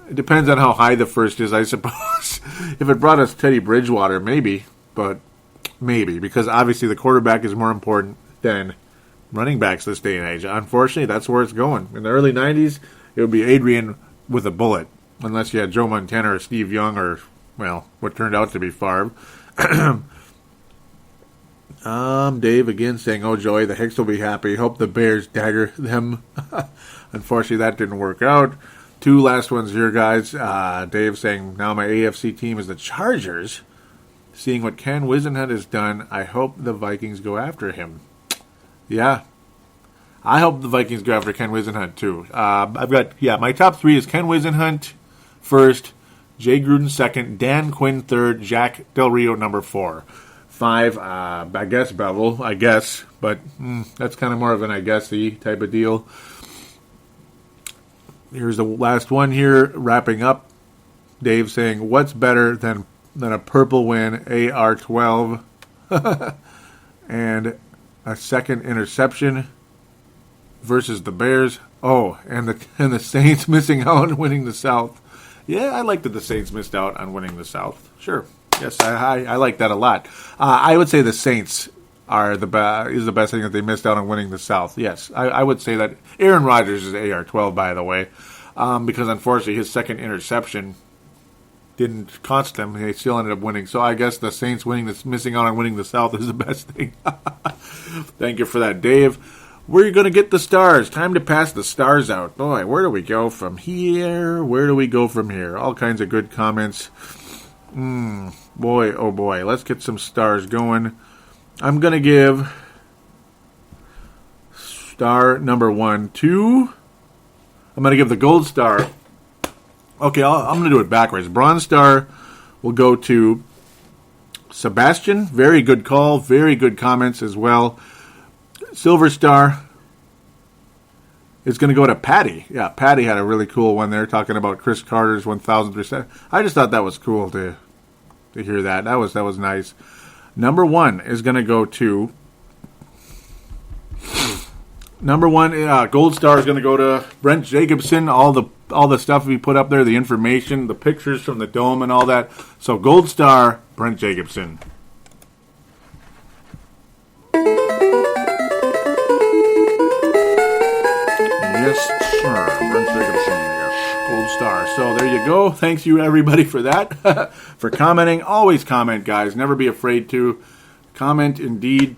It depends on how high the first is, I suppose. If it brought us Teddy Bridgewater, maybe. But maybe, because obviously the quarterback is more important than running backs this day and age. Unfortunately, that's where it's going. In the early 90s, it would be Adrian with a bullet, unless you had Joe Montana or Steve Young or, well, what turned out to be Favre. Dave again saying, oh, Joey, the Hicks will be happy. Hope the Bears dagger them. Unfortunately, that didn't work out. 2 last ones here, guys. Dave saying, now my AFC team is the Chargers. Seeing what Ken Whisenhunt has done, I hope the Vikings go after him. Yeah. I hope the Vikings go after Ken Whisenhunt, too. My top 3 is Ken Whisenhunt first, Jay Gruden second, Dan Quinn third, Jack Del Rio number 4. 5, I guess Bevel, but that's kind of more of an I guess-y type of deal. Here's the last one here, wrapping up. Dave saying, what's better than a purple win, AR-12, and a second interception versus the Bears? Oh, and the Saints missing out on winning the South. Yeah, I like that the Saints missed out on winning the South. Sure. Yes, I like that a lot. I would say the Saints is the best thing that they missed out on winning the South. Yes, I would say that. Aaron Rodgers is AR-12, by the way, because unfortunately his second interception didn't cost them. They still ended up winning. So I guess the Saints missing out on winning the South is the best thing. Thank you for that, Dave. Where are you going to get the stars? Time to pass the stars out. Boy, where do we go from here? Where do we go from here? All kinds of good comments. Boy, oh boy. Let's get some stars going. I'm going to give star number 1 to... I'm going to give the gold star. Okay, I'm going to do it backwards. Bronze star will go to Sebastian. Very good call. Very good comments as well. Silver star is going to go to Patty. Yeah, Patty had a really cool one there talking about Chris Carter's 1,000%. I just thought that was cool to hear that. That was nice. Number 1 is going to go to... Number 1, gold star is going to go to Brent Jacobson. All the stuff we put up there, the information, the pictures from the dome and all that. So gold star, Brent Jacobson. Yes, sir. Brent Jacobson. Yes, gold star. So there you go. Thanks you everybody for that. For commenting. Always comment, guys. Never be afraid to comment. Indeed.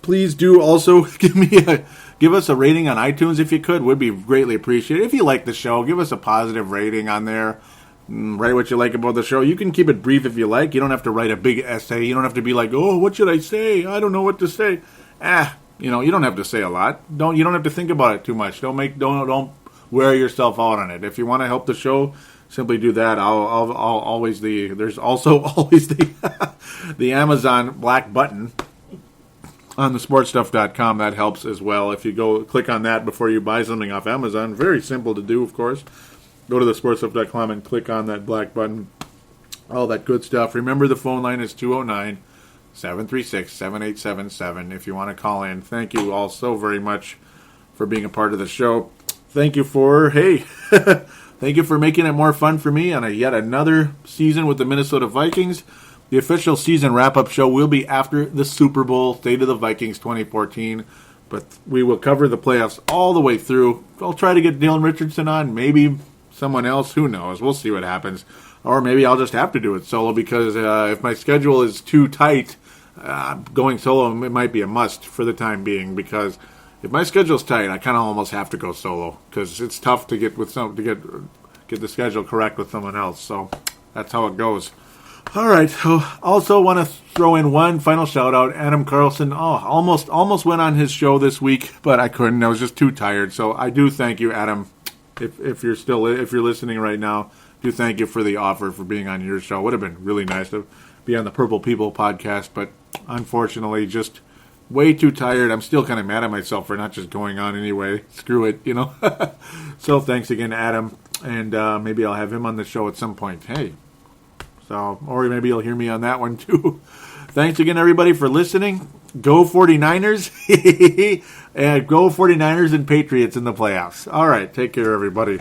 Please do also give us a rating on iTunes if you could. Would be greatly appreciated. If you like the show, give us a positive rating on there. Write what you like about the show. You can keep it brief if you like. You don't have to write a big essay. You don't have to be like, oh, what should I say? I don't know what to say. You don't have to say a lot. You don't have to think about it too much. Don't wear yourself out on it. If you want to help the show, simply do that. There's also always the Amazon black button on the sportstuff.com. That helps as well. If you go click on that before you buy something off Amazon, very simple to do, of course. Go to the sportstuff.com and click on that black button. All that good stuff. Remember, the phone line is 209-736-7877 if you want to call in. Thank you all so very much for being a part of the show. Thank you for making it more fun for me on yet another season with the Minnesota Vikings. The official season wrap-up show will be after the Super Bowl, State of the Vikings 2014. But we will cover the playoffs all the way through. I'll try to get Dylan Richardson on, maybe someone else. Who knows? We'll see what happens. Or maybe I'll just have to do it solo because if my schedule is too tight, going solo it might be a must for the time being. Because if my schedule's tight, I kind of almost have to go solo because it's tough to get the schedule correct with someone else. So that's how it goes. All right. So also want to throw in one final shout out. Adam Carlson. Almost went on his show this week, but I couldn't. I was just too tired. So I do thank you, Adam. If you're listening right now, do thank you for the offer for being on your show. Would have been really nice to be on the Purple People podcast, but unfortunately, just way too tired. I'm still kind of mad at myself for not just going on anyway. Screw it, So thanks again, Adam, and maybe I'll have him on the show at some point. Hey. So, or maybe you'll hear me on that one too. Thanks again, everybody, for listening. Go 49ers. And go 49ers and Patriots in the playoffs. All right. Take care, everybody.